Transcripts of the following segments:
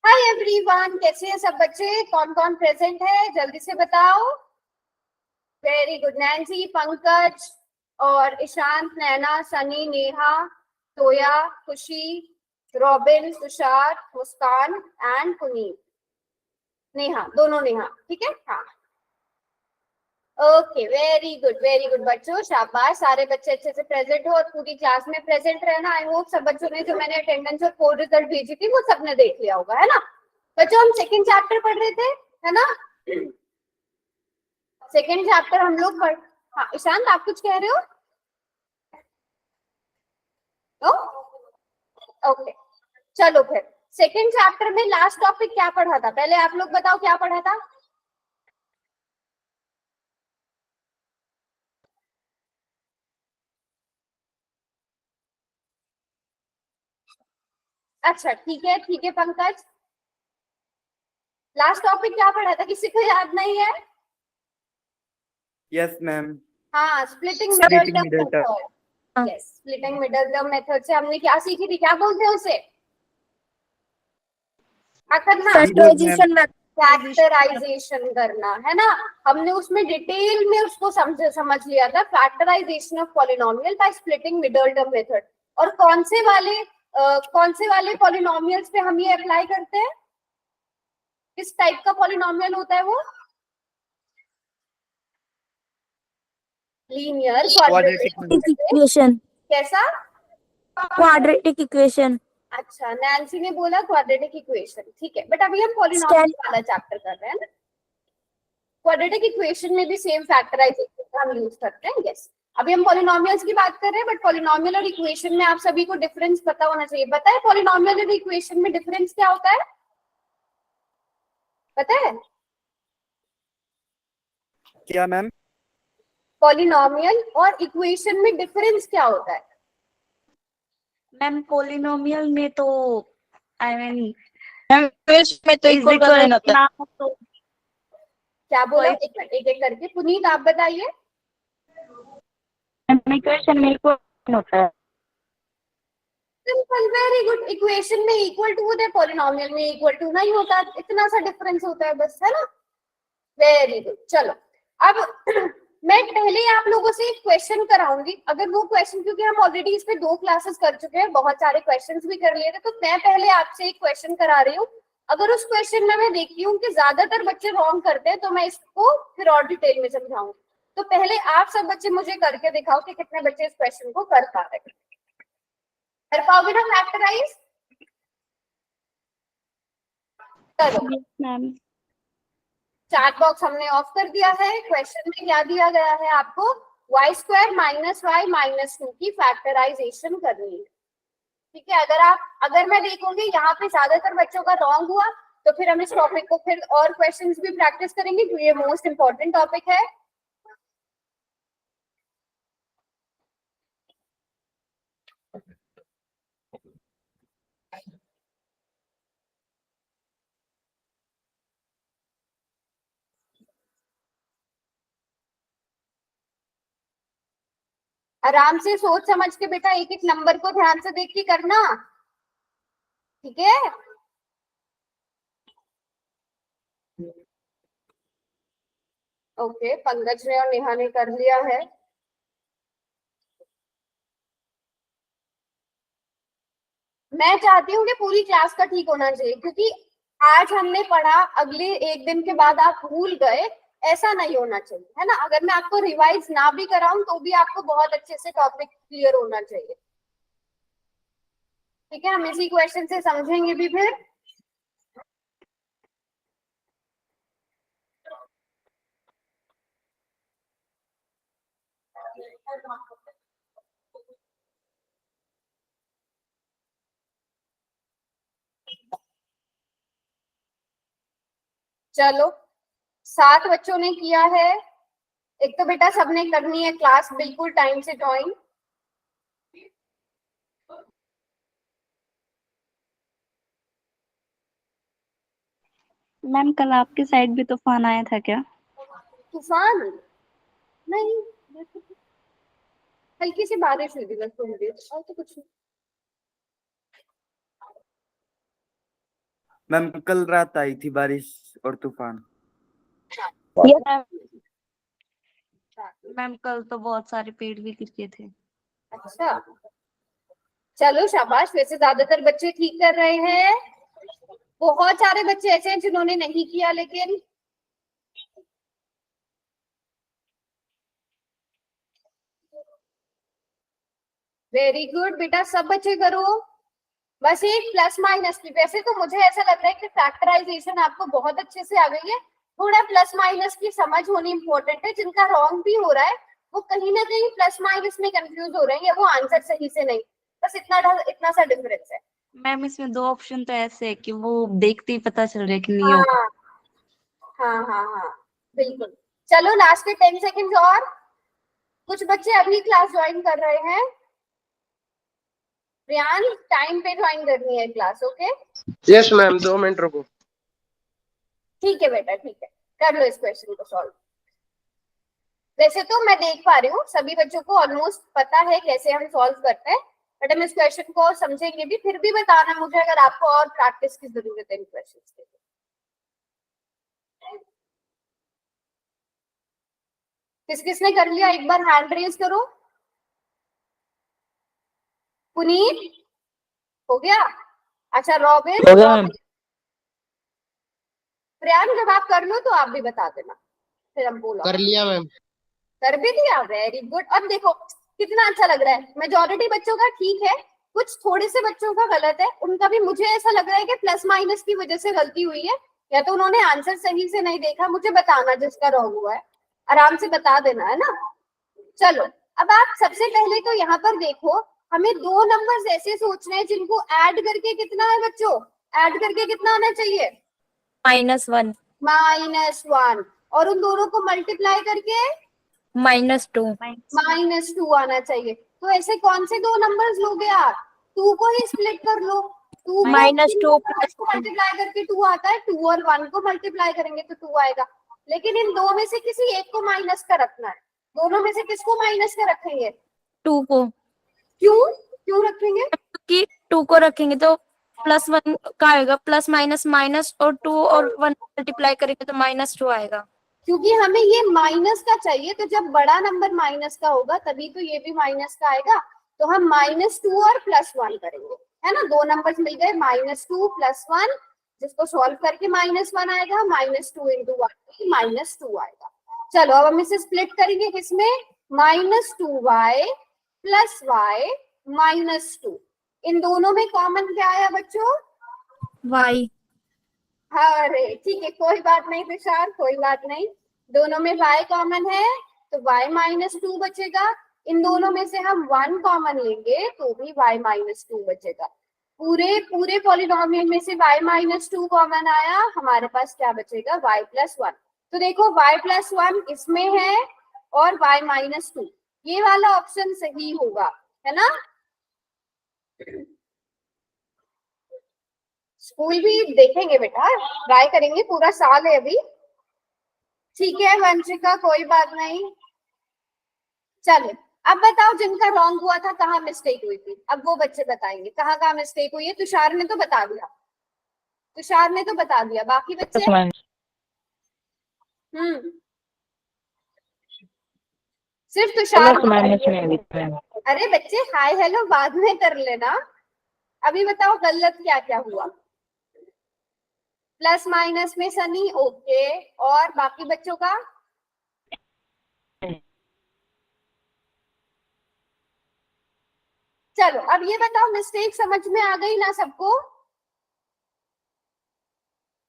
Hi everyone, कैसे हैं सब बच्चे? कौन कौन प्रेजेंट है जल्दी से बताओ। Very good. नैन्सी, पंकज और ईशांत, नैना, सनी, नेहा, तोया, खुशी, robin, Tushar, Muskan and Puneet. Neha, दोनों नेहा, ठीक है। हाँ, ओके, वेरी गुड बच्चों, शाबाश। सारे बच्चे अच्छे से प्रेजेंट हो और पूरी क्लास में प्रेजेंट रहना। आई होप सब बच्चों ने जो मैंने अटेंडेंस और कोड रिजल्ट भेजी थी वो सबने देख लिया होगा, है ना बच्चों? हम सेकंड चैप्टर पढ़ रहे थे, है ना? सेकंड चैप्टर हम लोग पढ़। हाँ ईशांत, आप कुछ कह रहे हो? ओके, चलो फिर सेकंड चैप्टर में लास्ट टॉपिक क्या पढ़ा था? पहले आप लोग बताओ क्या पढ़ा था। अच्छा ठीक है पंकज, लास्ट टॉपिक क्या पढ़ा था? किसी को याद नहीं है? Yes ma'am. हाँ, splitting middle term method. Yes, splitting middle term method से हमने क्या सीखी थी? क्या बोलते हैं उसे? फैक्टराइजेशन करना, है ना? हमने उसमें डिटेल में उसको समझ लिया था, factorisation of polynomial by splitting middle term method. और कौन से वाले पॉलिनोमियल्स पे हम ये अप्लाई करते हैं? किस टाइप का पॉलिनोमियल होता है वो? Linear quadratic equation. कैसा? Quadratic equation. अच्छा, नैन्सी ने बोला क्वाड्रेटिक इक्वेशन, ठीक है। बट अभी हम पॉलिनोमियल वाला चैप्टर कर रहे हैं ना। क्वाड्रेटिक इक्वेशन में भी सेम फैक्टराइजेशन का हम यूज करते हैं। यस, अभी हम पॉलिनोमियल्स की बात कर रहे हैं, बट पॉलिनोमियल और इक्वेशन में आप सभी को डिफरेंस पता होना चाहिए। पता है पॉलिनोमियल और इक्वेशन में डिफरेंस क्या होता है? पता है क्या मैम? पॉलिनोमियल और इक्वेशन में डिफरेंस क्या होता है? मैम पॉलिनोमियल में तो आई मीन में तो इक्वल का साइन होता है। तो क्या बोला? एक एक करके। पुनीत आप बताइए। इक्वेशन में इक्वल होता है। Simple, very good. इक्वेशन में इक्वल टू होता है, पॉलिनोमियल में इक्वल टू नहीं होता। इतना सा डिफरेंस होता है बस, है ना? Very good. चलो अब मैं पहले आप लोगों से एक क्वेश्चन कराऊंगी। अगर वो क्वेश्चन, क्योंकि हम ऑलरेडी इस पे 2 क्लासेस कर चुके हैं, बहुत सारे क्वेश्चंस भी कर लिए थे, तो मैं पहले आपसे एक क्वेश्चन करा रही हूँ। अगर उस क्वेश्चन में मैं देखती हूँ कि ज्यादातर बच्चे रॉन्ग करते हैं तो मैं इसको फिर और डिटेल में समझाऊंगी। तो पहले आप सब बच्चे मुझे करके दिखाओ कि कितने बच्चे इस क्वेश्चन को कर पा रहे हैं। कर पाओगे ना फैक्टराइज? चलो, मैम चैट बॉक्स हमने ऑफ कर दिया है। क्वेश्चन में क्या दिया गया है आपको? y² माइनस वाई माइनस 2 की फैक्टराइजेशन करनी है, ठीक है। अगर मैं देखूंगी यहाँ पे ज्यादातर बच्चों का रॉन्ग हुआ तो फिर हम इस टॉपिक को फिर और क्वेश्चंस भी प्रैक्टिस करेंगे, क्योंकि ये मोस्ट इंपॉर्टेंट टॉपिक है। आराम से सोच समझ के बेटा एक एक नंबर को ध्यान से देख के करना, ठीक है? ओके, पंकज ने और नेहा ने कर लिया है। मैं चाहती हूँ कि पूरी क्लास का ठीक होना चाहिए, क्योंकि आज हमने पढ़ा, अगले एक दिन के बाद आप भूल गए, ऐसा नहीं होना चाहिए, है ना? अगर मैं आपको रिवाइज ना भी कराऊं तो भी आपको बहुत अच्छे से टॉपिक क्लियर होना चाहिए, ठीक है? हम इसी क्वेश्चन से समझेंगे भी फिर। चलो, 7 बच्चों ने किया है। एक तो बेटा सबने करनी है क्लास बिल्कुल टाइम से ज्वाइन। मैम कल आपके साइड भी तूफान आया था क्या? तूफान नहीं, हल्की सी बारिश हुई थी बस थोड़ी देर, और तो कुछ नहीं। मैम कल रात आई थी बारिश और तूफान। मैम कल तो बहुत सारे पेड़ भी गिरे थे। अच्छा, चलो शाबाश, वैसे ज्यादातर बच्चे ठीक कर रहे हैं। बहुत सारे बच्चे ऐसे हैं जिन्होंने नहीं किया, लेकिन वेरी गुड बेटा, सब बच्चे करो। बस एक प्लस माइनस की, वैसे तो मुझे ऐसा लग रहा है कि फैक्टराइजेशन आपको बहुत अच्छे से आ गई है। थोड़ा प्लस माइनस की समझ होनी इंपॉर्टेंट है। जिनका रॉन्ग भी हो रहा है वो कहीं ना कहीं प्लस माइनस में कंफ्यूज हो रहे हैं, या वो आंसर सही से नहीं। बस इतना सा डिफरेंस है। मैम इसमें 2 ऑप्शन तो ऐसे है कि वो देखते ही पता चल रहा है कि नहीं हाँ होगा। हाँ, बिल्कुल। चलो लास्ट के 10 सेकेंड और। कुछ बच्चे अभी क्लास ज्वाइन कर रहे हैं। रियान, टाइम पे ज्वाइन करनी है class, okay? Yes ma'am, 2 minute रुको। ठीक है बेटा, ठीक है, कर लो इस क्वेश्चन को सॉल्व। वैसे तो मैं देख पा रही हूँ सभी बच्चों को ऑलमोस्ट पता है कैसे हम सॉल्व करते हैं, बट हम इस क्वेश्चन को समझेंगे भी। फिर भी बताना मुझे अगर आपको और प्रैक्टिस की जरूरत है इन क्वेश्चन की। किस किसने कर लिया एक बार हैंड रेज करो। पुनीत हो गया? अच्छा, रॉबिन, हो गया मैम। प्रियान, जब आप कर लो तो आप भी बता देना, फिर हम बोला। कर लिया मैम। कर भी दिया, वेरी गुड। अब देखो कितना अच्छा लग रहा है। मेजॉरिटी बच्चों का ठीक है, कुछ थोड़े से बच्चों का गलत है। उनका भी मुझे ऐसा लग रहा है कि प्लस माइनस की वजह से गलती हुई है, या तो उन्होंने आंसर सही से नहीं देखा। मुझे बताना जिसका रॉन्ग हुआ है, आराम से बता देना, है ना? चलो, अब आप सबसे पहले तो यहाँ पर देखो, हमें 2 नंबर्स ऐसे सोचने हैं जिनको ऐड करके कितना है बच्चों? ऐड करके कितना आना चाहिए? -1 -1। और उन दोनों को मल्टीप्लाई करके -2 -2 आना चाहिए। तो ऐसे कौन से 2 नंबर्स लोगे आप? 2 को ही स्प्लिट कर लो। 2 को -2 + मल्टीप्लाई करके 2 आता है, 2 और 1 को मल्टीप्लाई करेंगे तो 2 आएगा। लेकिन इन 2 में से किसी एक को माइनस का रखना है। दोनों में से किसको माइनस का रखेंगे? 2 को, क्यों रखेंगे? कि 2 को रखेंगे तो +1 का आएगा, प्लस माइनस माइनस, और 2 और 1 मल्टीप्लाई करेंगे तो -2 आएगा। क्योंकि हमें ये माइनस का चाहिए, तो जब बड़ा नंबर माइनस का होगा तभी तो ये भी माइनस का आएगा। तो हम -2 और +1 करेंगे, है ना? 2 नंबर्स मिल गए, -2 + 1, जिसको सॉल्व करके -1 आएगा। -2 × 1 -2 आएगा। चलो अब हम इसे स्प्लिट करेंगे किसमें? -2y + y -2। इन दोनों में कॉमन क्या आया बच्चों? y। अरे ठीक है, कोई बात नहीं तुषार, कोई बात नहीं। दोनों में y कॉमन है तो y -2 बचेगा। इन दोनों में से हम 1 कॉमन लेंगे तो भी y -2 बचेगा। पूरे पॉलिनोमियल में से y -2 कॉमन आया, हमारे पास क्या बचेगा? y + 1। तो देखो y + 1 इसमें है और y -2, ये वाला ऑप्शन सही होगा, है ना? स्कूल भी देखेंगे बेटा, ट्राई करेंगे, पूरा साल है अभी। ठीक है वंशिका, कोई बात नहीं। चलो अब बताओ, जिनका रॉन्ग हुआ था कहाँ मिस्टेक हुई थी? अब वो बच्चे बताएंगे कहाँ कहाँ मिस्टेक हुई है। तुषार ने तो बता दिया, बाकी बच्चे? सिर्फ तुषार। अरे बच्चे, हाय हेलो बाद में कर लेना। अभी बताओ गलत क्या क्या हुआ? प्लस माइनस में सनी, ओके। और बाकी बच्चों का? चलो अब ये बताओ, मिस्टेक समझ में आ गई ना सबको?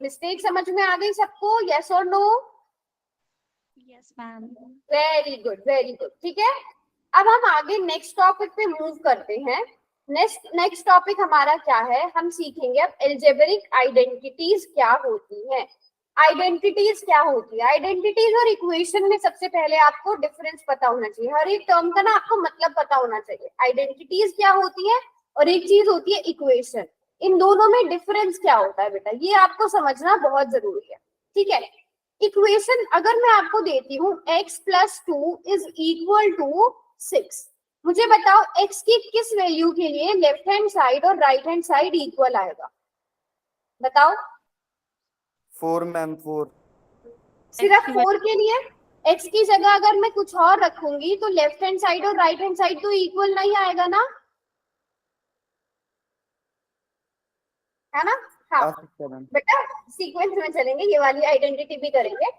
मिस्टेक समझ में आ गई सबको, यस और no? Yes ma'am. Very good, very good. ठीक है, अब हम आगे नेक्स्ट टॉपिक पे मूव करते हैं। नेक्स्ट टॉपिक हमारा क्या है? हम सीखेंगे अब एल्जेब्रिक आइडेंटिटीज क्या होती हैं। आइडेंटिटीज क्या होती है? आइडेंटिटीज और इक्वेशन में सबसे पहले आपको डिफरेंस पता होना चाहिए। हर एक टर्म का ना आपको मतलब पता होना चाहिए। आइडेंटिटीज क्या होती है और एक चीज होती है इक्वेशन। इन दोनों में डिफरेंस क्या होता है बेटा, ये आपको समझना बहुत जरूरी है। ठीक है, इक्वेशन अगर मैं आपको देती हूँ x + 2 = 6, मुझे बताओ x की किस वैल्यू के लिए लेफ्ट हैंड साइड और राइट हैंड साइड इक्वल आएगा? बताओ। 4 मैम 4। सिर्फ 4 के लिए? x की जगह अगर मैं कुछ और रखूंगी तो लेफ्ट हैंड साइड और राइट हैंड साइड तो इक्वल नहीं आएगा ना, है ना? हाँ आ सकता है मैम। बेटा सीक्वेंस में चलेंगे, ये वाली आइडेंटिटी भी करेंगे,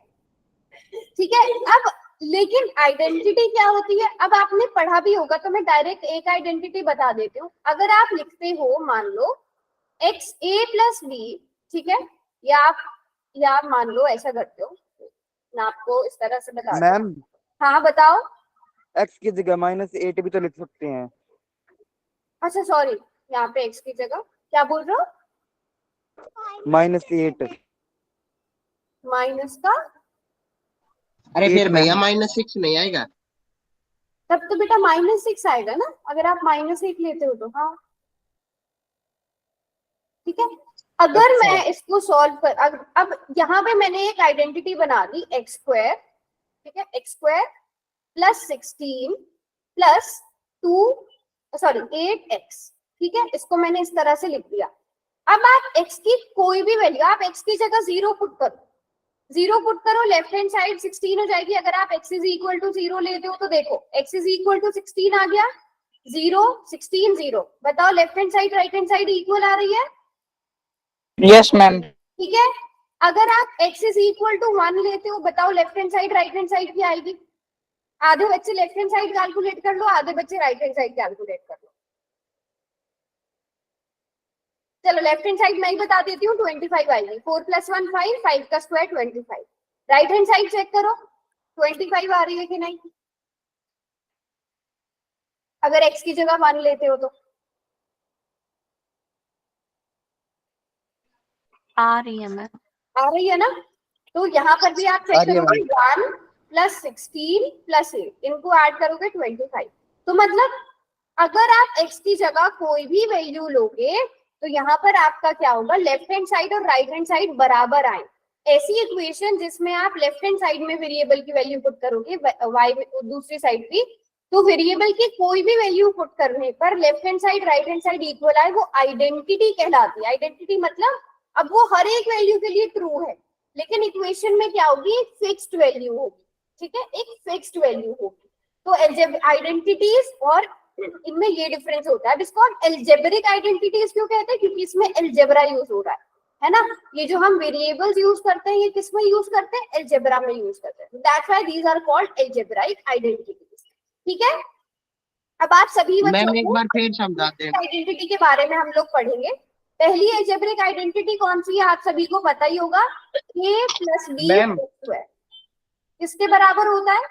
ठीक है। अब लेकिन आइडेंटिटी क्या होती है, अब आपने पढ़ा भी होगा तो मैं डायरेक्ट एक आइडेंटिटी बता देती हूँ। अगर आप लिखते हो मान लो एक्स ए प्लस बी, ठीक है, या आप मान लो ऐसा करते हो, मैं आपको इस तरह से बता दूं। मैम हाँ बताओ। x की जगह -8 भी तो लिख सकते हैं। अच्छा सॉरी, यहाँ पे x की जगह क्या बोल रहे हो? -8। माइनस का? अरे फिर 8 भैया मैम। -6 नहीं आएगा? तब तो बेटा -6 आएगा ना, अगर आप -8 लेते हो तो। हाँ ठीक है। अगर अच्छा। मैं इसको सॉल्व कर, अब यहाँ पे मैंने एक आइडेंटिटी बना दी एक्स स्क्वायर, ठीक है, x square plus 16 plus 8x, ठीक है, इसको मैंने इस तरह से लिख दिया। अब आप x की कोई भी वैल्यू, आप x की जगह 0 पुट करो, 0 पुट करो, लेफ्ट हैंड साइड 16 हो जाएगी। अगर आप x इज इक्वल टू 0 लेते हो तो देखो x इज इक्वल टू 16 आ गया, 0 16 0। बताओ left hand side right hand side equal आ रही है? Yes ma'am. ठीक है। अगर आप x इज इक्वल टू 1 लेते हो, बताओ left hand side right hand side क्या आएगी? आधे बच्चे लेफ्ट हैंड साइड कैलकुलेट कर लो, आधे बच्चे राइट हैंड साइड कैलकुलेट कर लो। चलो लेफ्ट हैंड साइड मैं ही बता देती हूँ, 25 आएगी। 4 + 1 5, 5 का square 25। Right hand side check करो 25 आ रही है कि नहीं, अगर x की जगह 1 लेते हो तो। आ रही है मैम। आ रही है ना? तो यहाँ पर भी आप चेक आ रही है करोगे 1 + 16 + 8, इनको ऐड करोगे 25। तो मतलब अगर आप x की जगह कोई भी वैल्यू लोगे तो यहाँ पर आपका क्या होगा, लेफ्ट हैंड साइड और राइट हैंड साइड बराबर आए। ऐसी इक्वेशन जिसमें आप लेफ्ट हैंड साइड में वेरिएबल की वैल्यू पुट करोगे, y में दूसरी साइड की, तो वेरिएबल की कोई भी वैल्यू पुट करने पर left hand side right hand side equal आए, वो आइडेंटिटी कहलाती है। आइडेंटिटी मतलब अब वो हर एक वैल्यू के लिए ट्रू है, लेकिन इक्वेशन में क्या होगी, एक फिक्स्ड वैल्यू होगी, ठीक है, एक फिक्स्ड वैल्यू होगी। तो आइडेंटिटीज और इनमें ये डिफरेंस होता है। अब इसको हम एल्जेब्रिक आइडेंटिटीज क्यों कहते हैं, क्योंकि इसमें एल्जेब्रा यूज हो रहा है ना। ये जो हम वेरिएबल्स यूज करते हैं ये किस में यूज करते हैं, एल्जेब्रा में यूज करते हैं। That's why these are called algebraic identities, ठीक है। अब आप सभी बच्चों मैम एक को बार फिर समझाते हैं। आइडेंटिटी के बारे में हम लोग पढ़ेंगे। पहली एल्जेब्रिक आइडेंटिटी कौन सी है, आप सभी को पता ही होगा, a + b मैम स्क्वायर किसके बराबर होता है?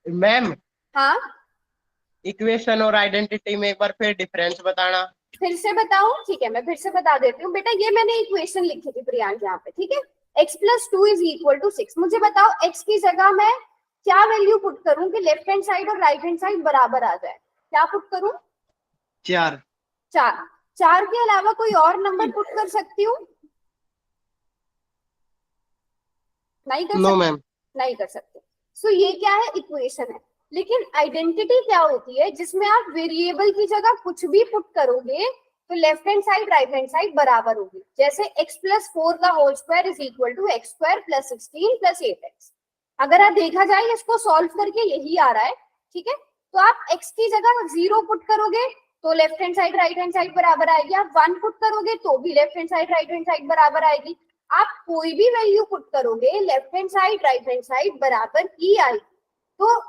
मैम हाँ इक्वेशन और आइडेंटिटी में एक बार फिर डिफरेंस बताना। फिर से बताऊं? ठीक है मैं फिर से बता देती हूँ बेटा, ये मैंने इक्वेशन लिखी थी प्रियांक यहाँ पे, ठीक है। x + 2 = 6। मुझे बताओ x की जगह मैं क्या वैल्यू पुट करूं कि लेफ्ट हैंड साइड और राइट हैंड साइड बराबर आ जाए? क्या पुट करूं? 4। 4 के अलावा कोई और नंबर पुट कर सकती हूँ? नहीं कर नो सकती, मैम। नहीं कर सकते। सो ये क्या है, इक्वेशन है। लेकिन आइडेंटिटी क्या होती है, जिसमें आप वेरिएबल की जगह कुछ भी पुट करोगे तो left hand side right hand side बराबर होगी। जैसे x + 4 का होल स्क्वायर = x² + 16 + 8x। अगर आप देखा जाए इसको सॉल्व करके यही आ रहा है, ठीक है। तो आप x की जगह 0 पुट करोगे तो left hand side right hand side बराबर आएगी, आप 1 पुट करोगे तो भी left hand side right hand side बराबर आएगी। आप कोई भी वैल्यू पुट करोगे left hand side right hand side बराबर ही आएगी। तो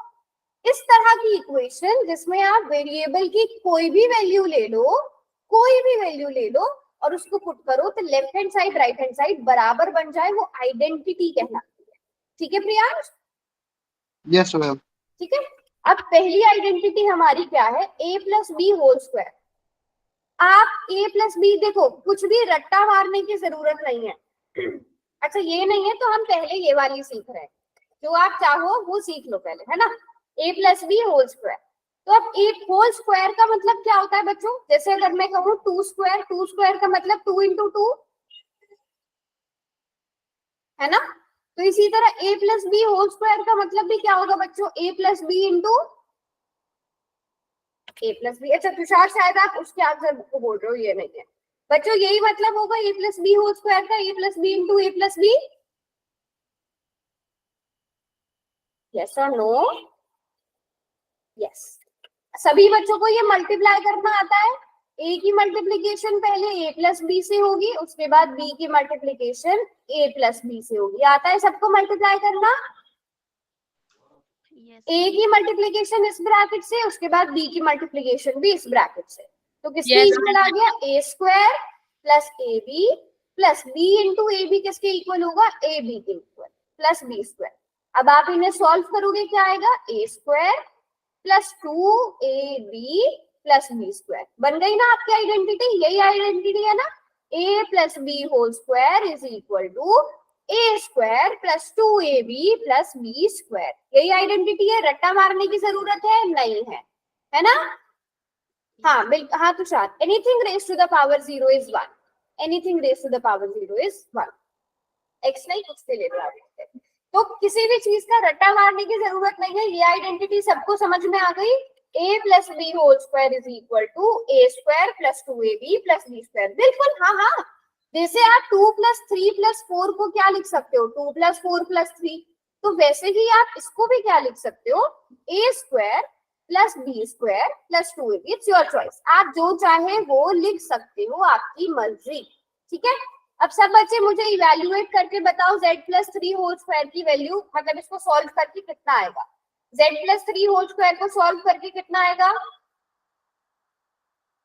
इस तरह की इक्वेशन जिसमें आप वेरिएबल की कोई भी वैल्यू ले लो, कोई भी वैल्यू ले लो और उसको पुट करो तो left hand side right hand side बराबर बन जाए, वो आइडेंटिटी कहलाती है, ठीक है प्रियांश? Yes ma'am. ठीक है। अब पहली आइडेंटिटी हमारी क्या है, a + b होल स्क्वायर। आप a + b देखो, कुछ भी रट्टा मारने की जरूरत नहीं है। अच्छा ये नहीं है तो हम पहले ये वाली सीख रहे हैं, जो आप चाहो वो सीख लो पहले, है ना। a + b whole square. तो अब a होल स्क्वायर का मतलब क्या होता है बच्चों, जैसे अगर मैं कहूँ 2 स्क्वायर का मतलब 2 × 2 है ना। तो इसी तरह a + b होल स्क्वायर का मतलब भी क्या होगा बच्चों, a + b × a + b। अच्छा तुषार शायद आप उसके आंसर को बोल रहे हो, ये नहीं है। बच्चों यही मतलब होगा a plus B whole square का, a plus b into a plus b, yes और नो? यस। सभी बच्चों को ये मल्टीप्लाई करना आता है। a की मल्टीप्लीकेशन पहले a प्लस बी से होगी, उसके बाद b की मल्टीप्लीकेशन a प्लस बी से होगी। आता है सबको मल्टीप्लाई करना? a की मल्टीप्लीकेशन इस ब्रैकेट से, उसके बाद b की मल्टीप्लीकेशन भी इस ब्रैकेट से। तो किसके इक्वल आ गया? a square plus A B plus b into a b किसके इक्वल होगा? ए बी के इक्वल प्लस बी स्क्वायर। अब आप इन्हें सॉल्व करोगे, क्या आएगा? a square plus 2ab plus b square. बन गई ना आपकी आइडेंटिटी? यही आइडेंटिटी है ना, a plus B whole square is equal to a square plus 2ab plus b square. यही आइडेंटिटी है। रट्टा मारने की जरूरत है नहीं है ना? हाँ बिल्कुल। हाँ Tushar, anything raise to the power 0 is 1, anything raise to the power 0 is 1। x नहीं, कुछ के लिए तो किसी भी चीज का रट्टा मारने की जरूरत नहीं है। ये आइडेंटिटी सबको समझ में आ गई? a plus B whole square is equal to a square plus 2ab plus b square. बिल्कुल, हाँ हाँ। जैसे आप 2 प्लस 3 प्लस 4 को क्या लिख सकते हो? 2 प्लस 4 प्लस 3। तो वैसे ही आप इसको भी क्या लिख सकते हो? a square plus b square plus 2ab। It's your choice, आप जो चाहे वो लिख सकते हो, आपकी मर्जी। ठीक है। अब सब बच्चे मुझे इवैल्यूएट करके बताओ z प्लस 3 होल स्क्वायर की वैल्यू, मतलब इसको सॉल्व करके कितना आएगा? z प्लस 3 होल स्क्वायर को सॉल्व करके कितना आएगा?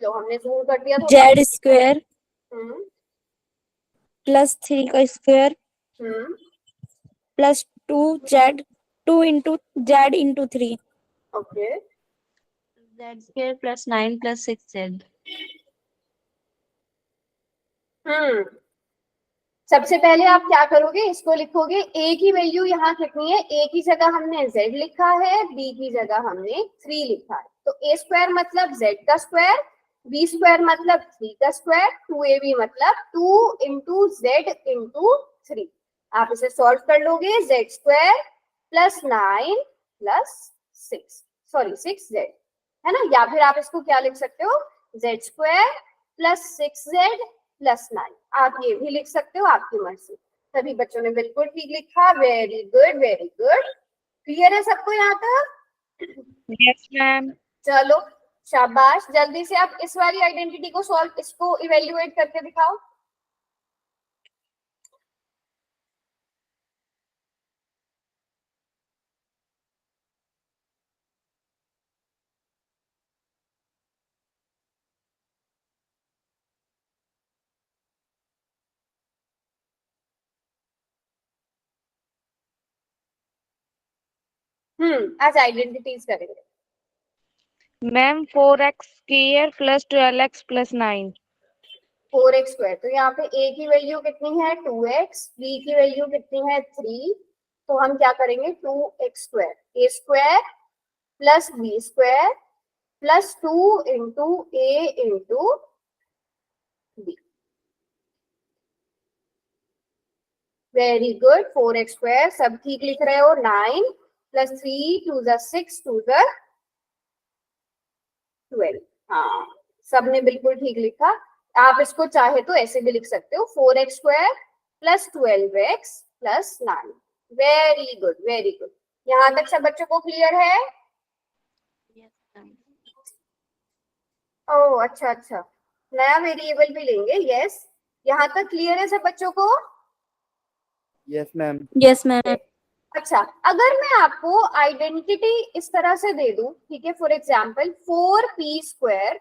जो हमने जूम कर दिया जेड स्क्वायर हम्म प्लस 3 का square plus 2z 2 into Z into 3 okay. Z square plus 9 plus 6z। सबसे पहले आप क्या करोगे? इसको लिखोगे। a की वैल्यू यहाँ कितनी है? a की जगह हमने z लिखा है, b की जगह हमने 3 लिखा है। तो a स्क्वायर मतलब z का स्क्वायर, b स्क्वायर मतलब 3 का स्क्वायर, 2ab मतलब 2 इंटू जेड इंटू 3। आप इसे सॉल्व कर लोगे। z square plus 9 plus 6z है ना, या फिर आप इसको क्या लिख सकते हो? z square plus 6z plus 9। आप ये भी लिख सकते हो, आपकी मर्जी। सभी बच्चों ने बिल्कुल ठीक लिखा। Very good, very good. Clear है सबको यहाँ तक? Yes ma'am. चलो शाबाश। जल्दी से आप इस वाली आइडेंटिटी को सॉल्व, इसको इवेल्युएट करके दिखाओ। आज आइडेंटिटीज करेंगे। Ma'am 4x square plus 12x plus 9। 4x square, तो यहाँ पे a की वैल्यू कितनी है? 2x, b की वैल्यू कितनी है? 3। तो हम क्या करेंगे? 2x square, a square plus b square plus 2 into a into b। Very good. 4x square सब ठीक लिख रहे हो। 9 प्लस 3 2 ज़ा 6 2 ज़ा 12। हाँ सबने बिल्कुल ठीक लिखा। आप इसको चाहे तो ऐसे भी लिख सकते हो, 4x square plus 12x plus 9। Very good, very good. यहाँ तक सब बच्चों को क्लियर है? ओह अच्छा अच्छा, नया वेरिएबल भी लेंगे। यस, यहाँ तक क्लियर है सब बच्चों को? Yes ma'am. Yes ma'am. अच्छा, अगर मैं आपको आइडेंटिटी इस तरह से दे दूं, ठीक है, for example 4p square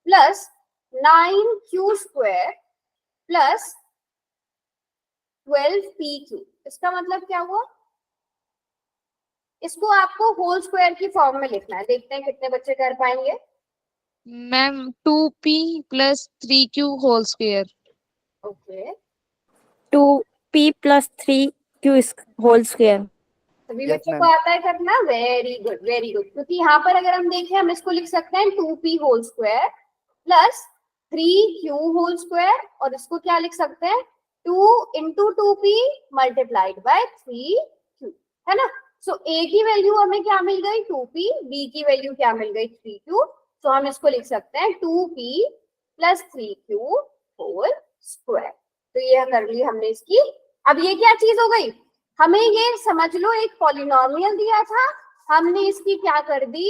plus 9q square plus 12pq, इसका मतलब क्या हुआ? इसको आपको होल स्क्वायर की फॉर्म में लिखना है। देखते हैं कितने बच्चे कर पाएंगे। Ma'am 2p plus 3q whole square. Okay, 2p plus 3q whole square. सभी Yes, बच्चों ma'am. को आता है करना? Very good, very good. क्योंकि यहाँ पर अगर हम देखें, हम इसको लिख सकते हैं 2p whole square plus 3q whole square, और इसको क्या लिख सकते हैं? 2 into 2p multiplied by 3q, है ना। सो a की वैल्यू हमें क्या मिल गई? 2p, b की वैल्यू क्या मिल गई? 3q। तो हम इसको लिख सकते हैं 2p plus 3q whole square. तो ये कर ली हमने इसकी। अब ये क्या चीज हो गई, हमें ये समझ लो एक पॉलिनोमियल दिया था, हमने इसकी क्या कर दी,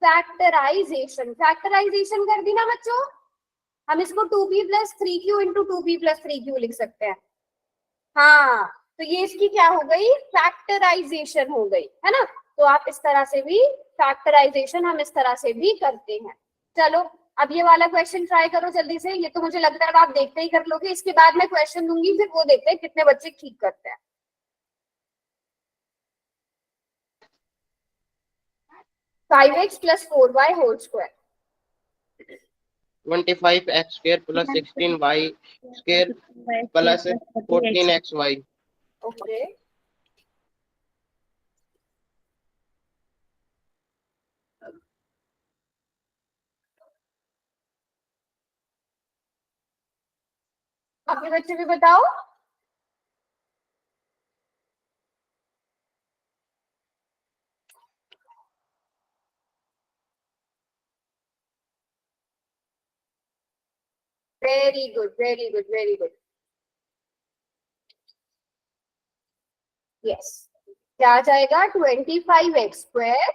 फैक्टराइजेशन। फैक्टराइजेशन कर दी ना बच्चों, हम इसको 2p plus 3q into 2p plus 3q लिख सकते हैं। हाँ, तो ये इसकी क्या हो गई, फैक्टराइजेशन हो गई, है ना। तो आप इस तरह से भी फैक्टराइजेशन हम इस तरह से भी करते हैं। चलो अब ये वाला क्वेश्चन ट्राई करो जल्दी से, ये तो मुझे लगता है आप देखते ही कर लोगे, इसके बाद मैं क्वेश्चन दूंगी, फिर वो देखते हैं कितने बच्चे ठीक करते हैं। 5x plus 4y whole square. 25x square plus 16y square plus 14xy. Okay. आपके बच्चे भी बताओ। Very good, very good, very good. Yes, क्या आ जाएगा, 25x square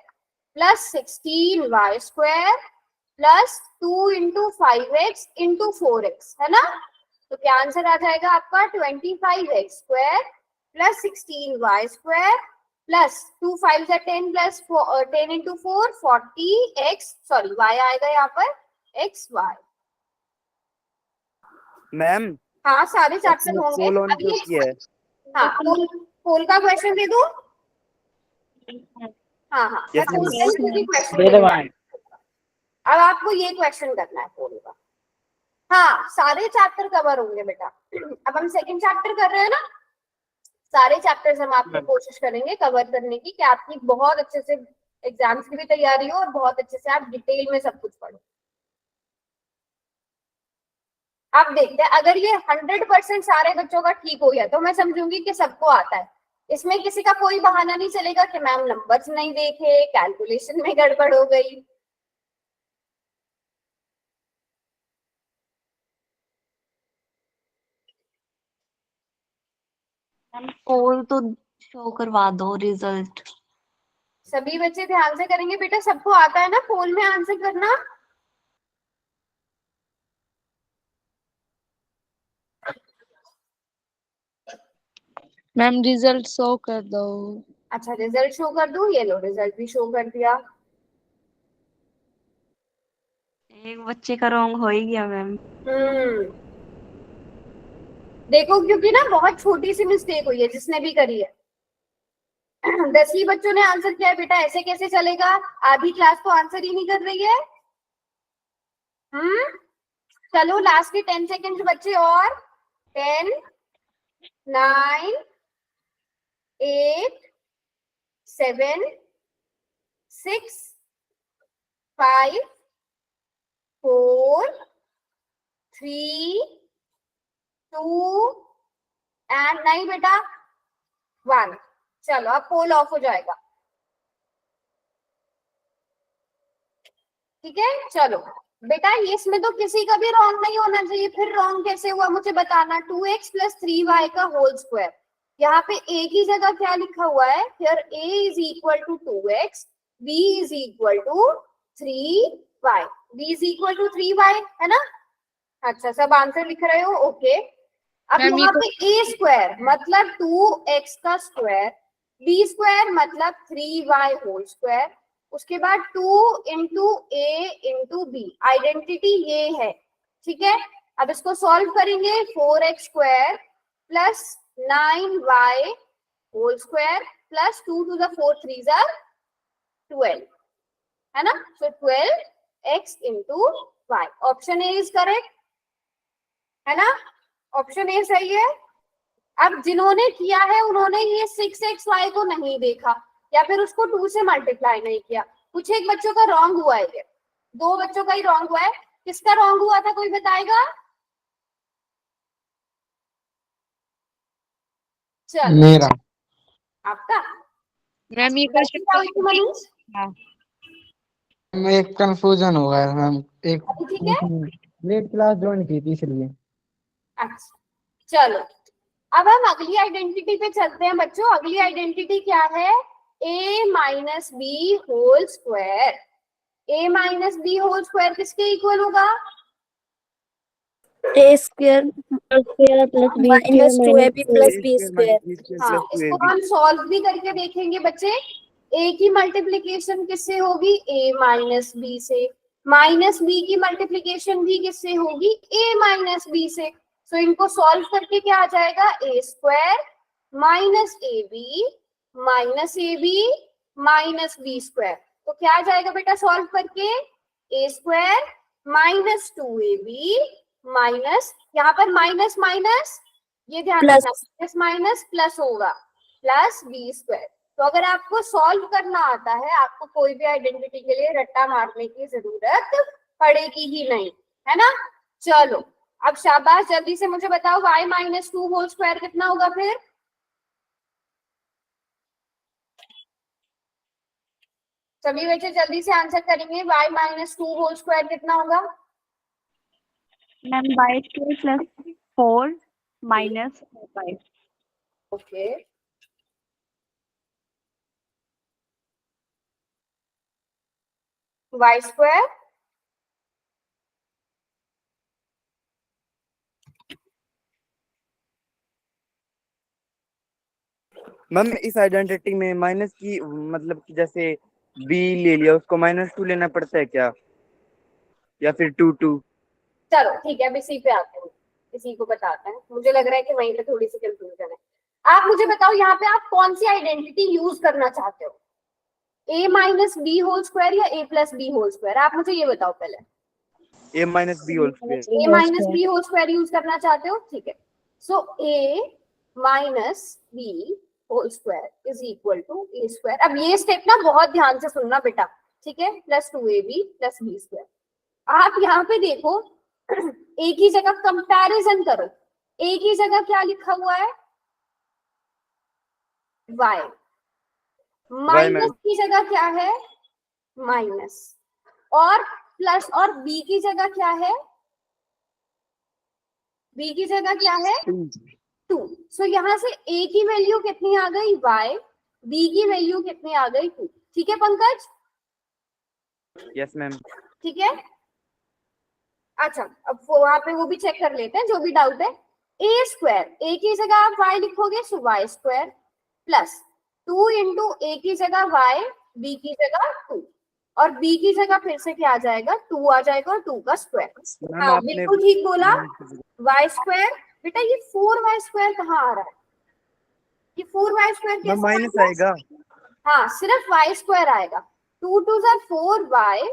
plus 16y square plus 2 into 5x into 4x, है ना। तो क्या आंसर आ जाएगा आपका, 25x square plus 16y square plus 2 5 10 plus 10 into 4 40x, sorry y आएगा यहाँ पर xy। मैम हाँ, सारे चैप्टर होंगे। पोल ऑन अब ये किया है। हाँ, पोल का क्वेश्चन दे दूं। हाँ हाँ, Yes, अच्छा, ma'am. उसका भी question दे दे दो दूं। मैम। अब आपको ये क्वेश्चन करना है पोल का। हाँ, सारे चैप्टर कवर होंगे बेटा। अब हम सेकंड चैप्टर कर रहे हैं ना, सारे चैप्टर्स हम आपको कोशिश करेंगे कवर करने की, कि आपकी बहुत अच्छे से एग्जाम्स की भी तैयारी हो और बहुत अच्छे से आप डिटेल में सब कुछ पढ़ो। आप देखते हैं, अगर ये 100% सारे बच्चों का ठीक हो गया तो मैं समझूंगी कि सबको आता है। इसमें किसी का कोई बहाना नहीं चलेगा कि मैम नंबर्स नहीं देखे, कैलकुलेशन में गड़बड़ हो गई। पोल तो शो करवा दो रिजल्ट। सभी बच्चे ध्यान से करेंगे बेटा, सबको आता है ना पोल में आंसर करना। मैम रिजल्ट शो कर दो। अच्छा, रिजल्ट शो कर दूं, ये लो रिजल्ट भी शो कर दिया। एक बच्चे का रॉन्ग हो ही गया मैम। देखो, क्योंकि ना बहुत छोटी सी मिस्टेक हुई है जिसने भी करी है। 10 बच्चों ने आंसर किया है बेटा, ऐसे कैसे चलेगा, आधी क्लास तो आंसर ही नहीं कर रही है। चलो लास्ट के 10 सेकेंड बच्चे और। 10 9 8 7 6 5 4 3 2 एंड नहीं बेटा 1। चलो अब पोल ऑफ हो जाएगा, ठीक है। चलो बेटा, ये इसमें तो किसी का भी रॉन्ग नहीं होना चाहिए, फिर रॉन्ग कैसे हुआ मुझे बताना। 2x प्लस 3y का होल स्क्वायर, यहाँ पे a की जगह क्या लिखा हुआ है, फिर a is equal to 2x, b is equal to 3y, b is equal to 3y, है ना। अच्छा, सब आंसर लिख रहे हो, ओके। अब मैम, यहाँ पे a स्क्वायर मतलब 2x का स्क्वायर, b स्क्वायर मतलब 3y होल स्क्वायर, उसके बाद 2 into a into b, identity ये है, ठीक है। अब इसको सॉल्व करेंगे, 4x square plus 9y whole square plus 2 to the 4 3 जार 12, है ना। So 12x into y, option a is correct, है ना। ऑप्शन ए सही है। अब जिन्होंने किया है उन्होंने ये 6xy को नहीं देखा या फिर उसको 2 से मल्टीप्लाई नहीं किया। कुछ एक बच्चों का रॉन्ग हुआ है, ये 2 बच्चों का ही रॉन्ग हुआ है। किसका रॉन्ग हुआ था, कोई बताएगा। चलो, मेरा आपका। मैम ये गलती क्या हुई थी क्वेश्चन मनीष। में एक कंफ्यूजन हो गया मैम। एक अभी ठीक है। लेट क्लास ज्वाइन की थी इसलिए। अच्छा चलो, अब हम अगली आइडेंटिटी पे चलते हैं बच्चों। अगली आइडेंटिटी क्या है? a minus B whole square. a minus B whole square किसके इक्वल होगा? A square Square plus B minus square two A minus B two. Plus A B square square. minus B square हाँ, plus इसको 2AB. हम solve भी करके देखेंगे बच्चे। a की मल्टीप्लीकेशन किससे होगी? a माइनस बी से। माइनस बी की मल्टीप्लीकेशन भी किससे होगी? a माइनस बी से। सो इनको सॉल्व करके क्या आ जाएगा? a square minus A B minus A B minus B square. तो क्या आ जाएगा बेटा सॉल्व करके? a square minus 2ab minus, यहाँ पर माइनस माइनस, ये ध्यान प्लस रखना, माइनस माइनस प्लस होगा, प्लस बी स्क्वायर। तो अगर आपको सॉल्व करना आता है, आपको कोई भी आइडेंटिटी के लिए रट्टा मारने की जरूरत पड़ेगी ही नहीं, है ना। चलो अब शाबाश, जल्दी से मुझे बताओ y माइनस 2 होल स्क्वायर कितना होगा फिर? सभी बच्चे जल्दी से आंसर करेंगे, y माइनस 2 होल स्क्वायर कितना होगा? Ma'am y square plus 4 minus 5. Okay, y square ma'am इस आइडेंटिटी में माइनस की मतलब कि जैसे b ले लिया, उसको -2 लेना पड़ता है क्या, या फिर 2 चलो ठीक है, अब इसी पे आते हैं, इसी को बताते हैं। मुझे लग रहा है कि वहीं पे थोड़ी सी कंफ्यूजन है। आप मुझे बताओ यहाँ पे आप कौन सी आइडेंटिटी यूज करना चाहते हो? a minus B whole square या a plus B whole square? आप मुझे ये बताओ पहले। a minus b whole square. a minus B whole square use करना चाहते हो, ठीक है। So a minus B whole square is equal to a square. अब ये स्टेप ना बहुत ध्यान से सुनना बेटा, ठीक है, plus 2ab plus b square. आप यहाँ पे देखो, एक ही जगह कंपैरिजन करो। एक ही जगह क्या लिखा हुआ है? y। माइनस की जगह क्या है? माइनस। और प्लस, और b की जगह क्या है? b की जगह क्या है? 2। सो यहाँ से a की वैल्यू कितनी आ गई? y। b की वैल्यू कितनी आ गई? 2। ठीक है पंकज? Yes ma'am. ठीक है, अच्छा अब वहां पे वो भी चेक कर लेते हैं जो भी डाउट है। a स्क्वायर, a की जगह आप y लिखोगे, सो y square plus 2 into a की जगह y, b की जगह 2, और b की जगह फिर से क्या आ जाएगा? 2 आ जाएगा, और 2 का स्क्वायर। मैम हाँ आपने बिल्कुल ठीक बोला, y स्क्वायर। बेटा ये 4y स्क्वायर कहाँ आ रहा है? ये 4y स्क्वायर कैसे माइनस आएगा? आएगा. हाँ सिर्फ y स्क्वायर आएगा। 2 2 jar 4y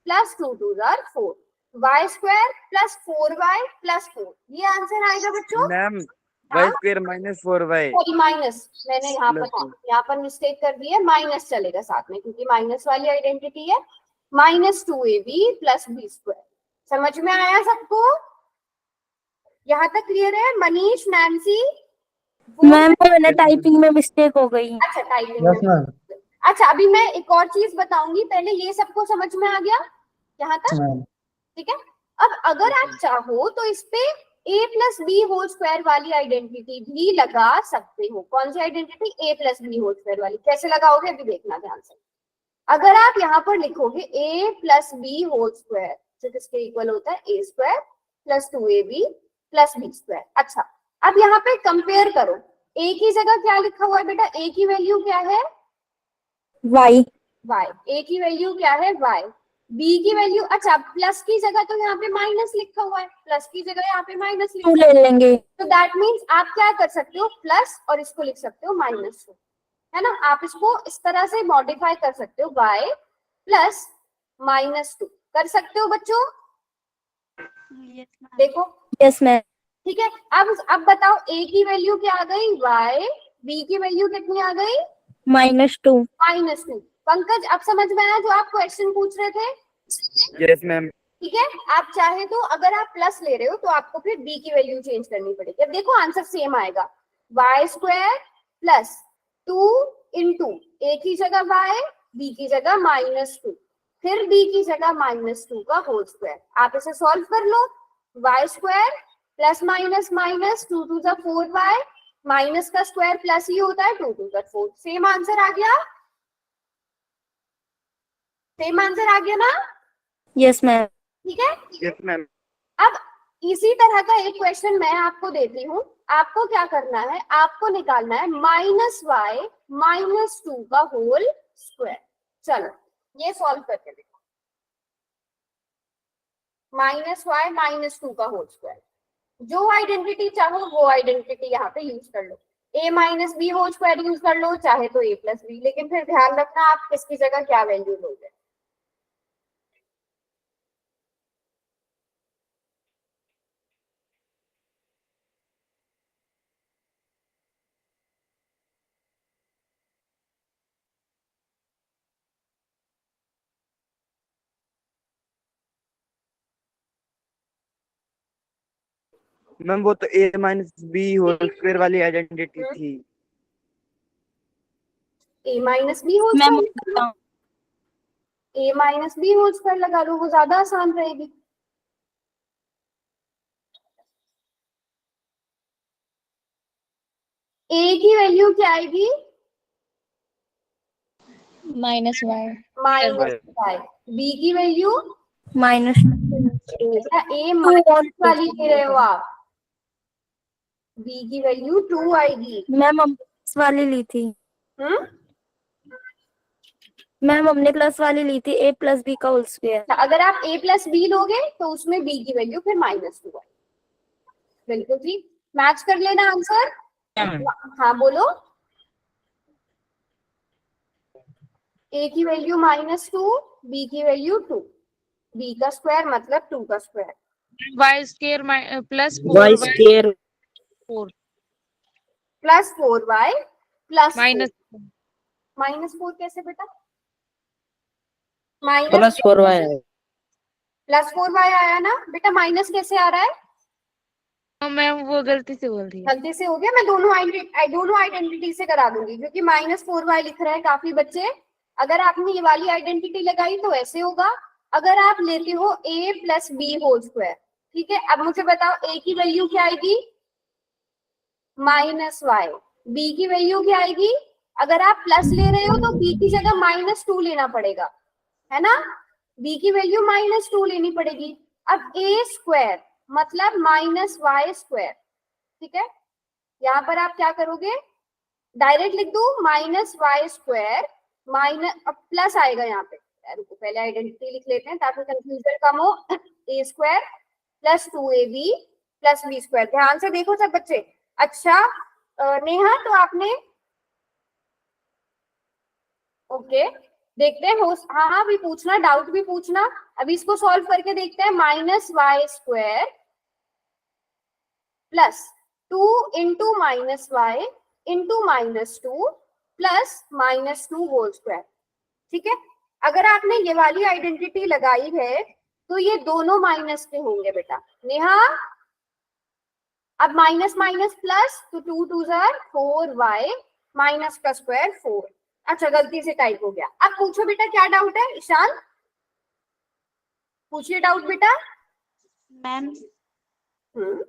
plus 2 2 jar 4, y square plus 4y plus 4, ये आंसर आएगा बच्चों। मैम हाँ? y square -4y. Sorry minus, मैंने यहाँ पर, प्लस हाँ यहाँ पर मिस्टेक कर दी है, माइनस चलेगा साथ में क्योंकि माइनस वाली आइडेंटिटी है। Minus 2ab plus b square. समझ में आया सबको? यहाँ तक क्लियर है? मनीष, नैन्सी, मैम मैंने टाइपिंग में मिस्टेक हो गई। अच्छा टाइपिंग में। अच्छा अभी मैं एक और चीज बताऊंगी, पहले ये सबको समझ में आ गया यहाँ तक? ठीक है, अब अगर आप चाहो तो इस पे a plus B whole square वाली आइडेंटिटी भी लगा सकते हो। कौन सी identity? a plus B whole square वाली। कैसे लगाओगे अभी देखना ध्यान से। अगर आप यहाँ पर लिखोगे a plus B whole square, जो किसके इक्वल होता है? a square plus 2ab plus b square. अच्छा अब यहाँ पे कंपेयर करो, a की जगह क्या लिखा हुआ है बेटा? a की वैल्यू क्या है? y y। a की वैल्यू क्या है? y। b की वैल्यू, अच्छा प्लस की जगह तो यहाँ पे माइनस लिखा हुआ है, प्लस की जगह यहाँ पे माइनस लिखा 2 हुआ है। ले लेंगे। तो दैट मीन्स आप क्या कर सकते हो? प्लस और इसको लिख सकते हो -2, है ना। आप इसको इस तरह से मॉडिफाई कर सकते हो, y प्लस -2 कर सकते हो बच्चों। देखो यस मैम। ठीक है, अब बताओ a की वैल्यू क्या आ गई? y। b की वैल्यू कितनी आ गई? -2। -2। पंकज अब समझ में आया जो आप क्वेश्चन पूछ रहे थे? Yes ma'am. ठीक है, आप चाहे तो अगर आप प्लस ले रहे हो तो आपको फिर b की वैल्यू चेंज करनी पड़ेगी। अब देखो आंसर सेम आएगा, y square plus 2 into a की जगह y, b की जगह -2, फिर b की जगह -2 का होल स्क्वायर। आप इसे सॉल्व कर लो, y square plus minus minus, 2 to the 4y, minus का स्क्वायर प्लस ही होता है, 2 टू द 4। सेम आंसर आ गया, सेम आंसर आ गया ना? Yes ma'am. ठीक है। Yes ma'am. अब इसी तरह का एक क्वेश्चन मैं आपको देती हूँ, आपको क्या करना है, आपको निकालना है -y -2 का होल स्क्वायर। चलो ये सॉल्व करके देखो, -y -2 का होल स्क्वायर। जो आइडेंटिटी चाहो वो आइडेंटिटी यहाँ पे यूज कर लो, a minus B whole square use कर लो, चाहे तो a प्लस बी, लेकिन फिर ध्यान रखना आप किसकी जगह क्या वैल्यू लोगे। मैम वो तो a minus B whole square वाली आइडेंटिटी थी। a minus B whole ma'am square, a minus B whole square लगा लो, वो ज्यादा आसान रहेगी। a की वैल्यू क्या आएगी, -y -y। b की वैल्यू, माइनस a माइनस वाली ले रहे हो आप, b की वैल्यू 2 आएगी। मैम हम प्लस वाली ली थी, मैम हमने प्लस वाली ली थी, a प्लस बी का होल स्क्वायर। अगर आप a प्लस बी लोगे तो उसमें b की वैल्यू फिर -2 आएगी। बिल्कुल ठीक, मैच कर लेना आंसर। हाँ बोलो, a की वैल्यू -2, b की वैल्यू 2, b का स्क्वायर मतलब 2 का square, y square plus y 4y square 4 plus 4y plus minus -4 कैसे बेटा, plus 4y है। प्लस 4y आया ना बेटा, माइनस कैसे आ रहा है, मैम वो गलती से बोल दिया। गलती से हो गया। मैं दोनों आइडेंटिटी से करा दूंगी, क्योंकि -4y लिख रहे हैं काफी बच्चे। अगर आपने ये वाली आइडेंटिटी लगाई तो ऐसे होगा, अगर आप लेते हो a plus B whole square, ठीक है। अब मुझे बताओ a की वैल्यू क्या आएगी, -y, b की वैल्यू क्या आएगी, अगर आप प्लस ले रहे हो तो b की जगह -2 लेना पड़ेगा, है ना, b की वैल्यू -2 लेनी पड़ेगी। अब a स्क्वायर मतलब -y स्क्वायर, ठीक है। यहाँ पर आप क्या करोगे, डायरेक्ट लिख दो -y स्क्वायर माइनस, अब प्लस आएगा यहाँ पे, रुको पहले आइडेंटिटी लिख लेते हैं ताकि कंफ्यूजन कम हो। a square plus 2ab plus b square, ध्यान से देखो सब बच्चे। अच्छा नेहा, तो आपने ओके, देखते हैं हो, हाँ हाँ भी पूछना, डाउट भी पूछना। अभी इसको सॉल्व करके देखते हैं, -y square plus 2 into -y into -2 plus -2 whole square, ठीक है। अगर आपने ये वाली आइडेंटिटी लगाई है तो ये दोनों माइनस के होंगे बेटा। नेहा, अब माइनस माइनस प्लस, तो 2 2 जार 4y माइनस का स्क्वायर 4। अच्छा गलती से टाइप हो गया। अब पूछो बेटा क्या डाउट है, ईशान पूछिए डाउट बेटा। मैम हम्म,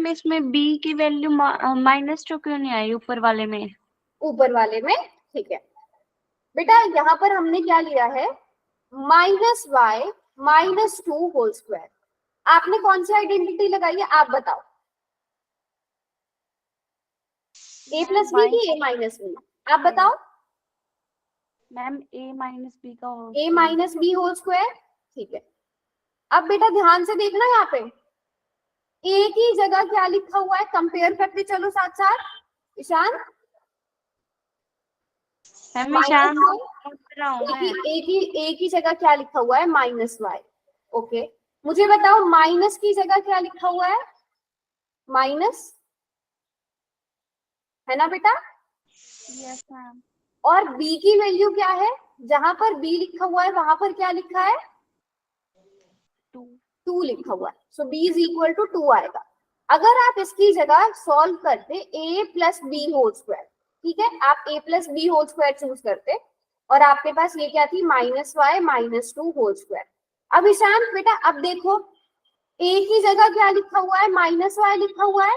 इसमें b की वैल्यू -2 क्यों नहीं आई ऊपर वाले में? ऊपर वाले में, ठीक है बेटा। यहाँ पर हमने क्या लिया है, -y -2 होल स्क्वायर। आपने कौन सी आइडेंटिटी लगाई है आप बताओ, a प्लस बी की a माइनस बी, आप बताओ। मैम a माइनस बी का whole a minus B whole square, ठीक है। अब बेटा ध्यान से देखना, यहाँ पे a की जगह क्या लिखा हुआ है, कंपेयर करते चलो साथ साथ। ईशान, a की जगह क्या लिखा हुआ है, -y, ओके। मुझे बताओ माइनस की जगह क्या लिखा हुआ है, माइनस, है ना बेटा। Yes ma'am. और b की वैल्यू क्या है, जहां पर b लिखा हुआ है वहां पर क्या लिखा है, 2 लिखा हुआ है। So b is equal to 2 आएगा। अगर आप इसकी जगह सॉल्व करते a plus B whole square, ठीक है, आप a plus B whole square choose करते और आपके पास ये क्या थी, -y -2 होल स्क्वायर। अब ईशान बेटा अब देखो, ए की जगह क्या लिखा हुआ है, -y लिखा हुआ है,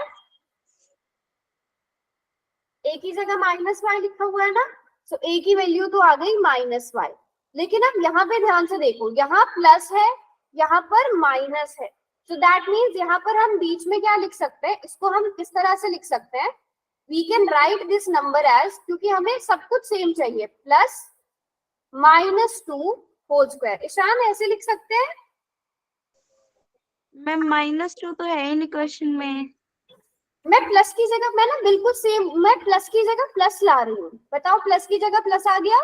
ए की जगह -y लिखा हुआ है ना, सो ए की वैल्यू तो आ गई -y। लेकिन अब यहाँ पे ध्यान से देखो, यहाँ प्लस है, यहाँ पर माइनस है, सो दैट मीन्स यहाँ पर हम बीच में क्या लिख सकते हैं, इसको हम किस तरह से लिख सकते हैं, we can write this number as, क्योंकि हमें सब कुछ सेम चाहिए, प्लस -2 होल स्क्वायर। ईशान ऐसे लिख सकते हैं, मैम -2 तो है ही नहीं क्वेश्चन में। मैं प्लस की जगह, मैं ना बिल्कुल सेम, मैं प्लस की जगह प्लस ला रही हूँ, बताओ प्लस की जगह प्लस आ गया,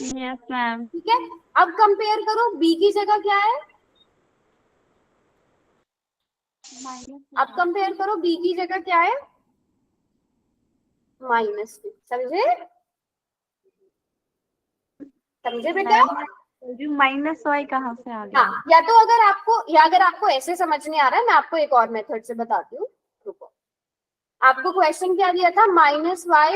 यस मैम। ठीक है। अब कंपेयर करो, बी की जगह क्या है, अब कंपेयर करो बी की जगह क्या है, -2। समझे, समझे बेटा? -y कहाँ से आ गया? हाँ, या तो अगर आपको ऐसे समझ नहीं आ रहा है, मैं आपको एक और मेथड से बताती हूँ, रुको। आपको क्वेश्चन क्या दिया था, -y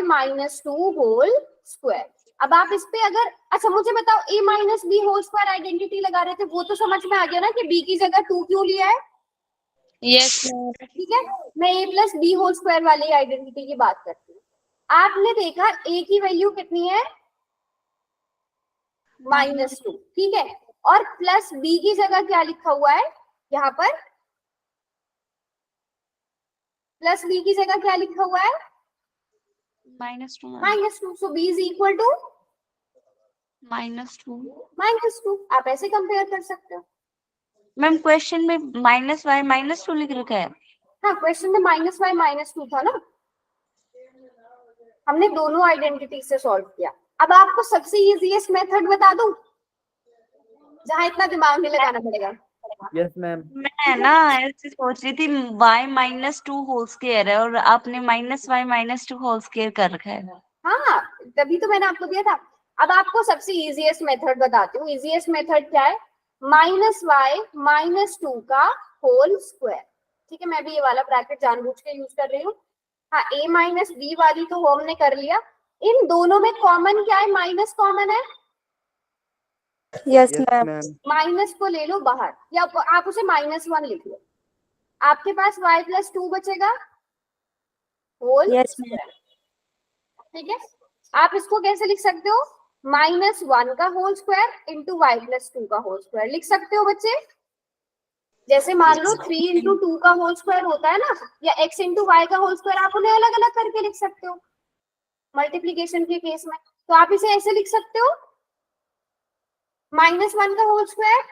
-2 होल स्क्वायर। अब आप इस पे अगर, अच्छा मुझे बताओ, a - b whole square identity लगा रहे थे, वो तो समझ में आ गया ना कि b की जगह 2 क्यों लिया है, यस मैम। ठीक है। मैं a + b होल स्क्वायर वाली आइडेंटिटी की बात करती हूँ। आपने देखा a की वैल्यू कितनी है, -2, ठीक है, और प्लस b की जगह क्या लिखा हुआ है, यहाँ पर प्लस b की जगह क्या लिखा हुआ है, -2 -2, सो b इज इक्वल टू -2। -2। आप ऐसे कंपेयर कर सकते हो। मैम क्वेश्चन में -y -2 लिख रखा है। हाँ, क्वेश्चन में -y -2 था ना, हमने दोनों आइडेंटिटी से सॉल्व किया। अब आपको सबसे इजीएस्ट मेथड बता दूं, जहां इतना दिमाग नहीं लगाना पड़ेगा। Yes ma'am. मैं ना ऐसे सोच रही थी y -2 होल स्क्वायर है और आपने -y -2 होल स्क्वायर कर रखा है। हाँ, तभी तो मैंने आपको दिया था। अब आपको सबसे इजीएस्ट मेथड बताती हूँ। इजीएस्ट मेथड क्या है, -y -2 का होल स्क्वायर, ठीक है। मैं भी ये वाला ब्रैकेट जानबूझ के यूज कर रही हूँ। हाँ, a - b वाली तो हमने कर लिया। इन दोनों में कॉमन क्या है, माइनस कॉमन है, yes yes ma'am. Ma'am. Minus को ले लो बाहर, या आप उसे -1 लिख लो। आपके पास y + 2 बचेगा होल यस मैम। स्क्वायर, ठीक है। आप इसको कैसे लिख सकते हो, -1 का होल स्क्वायर इंटू y + 2 का होल स्क्वायर लिख सकते हो बच्चे। जैसे मान लो 3 × 2 का होल स्क्वायर होता है ना, या x × y का होल स्क्वायर, आप उन्हें अलग अलग करके लिख सकते हो मल्टीप्लीकेशन के केस में। तो आप इसे ऐसे लिख सकते हो, -1 का होल स्क्वायर,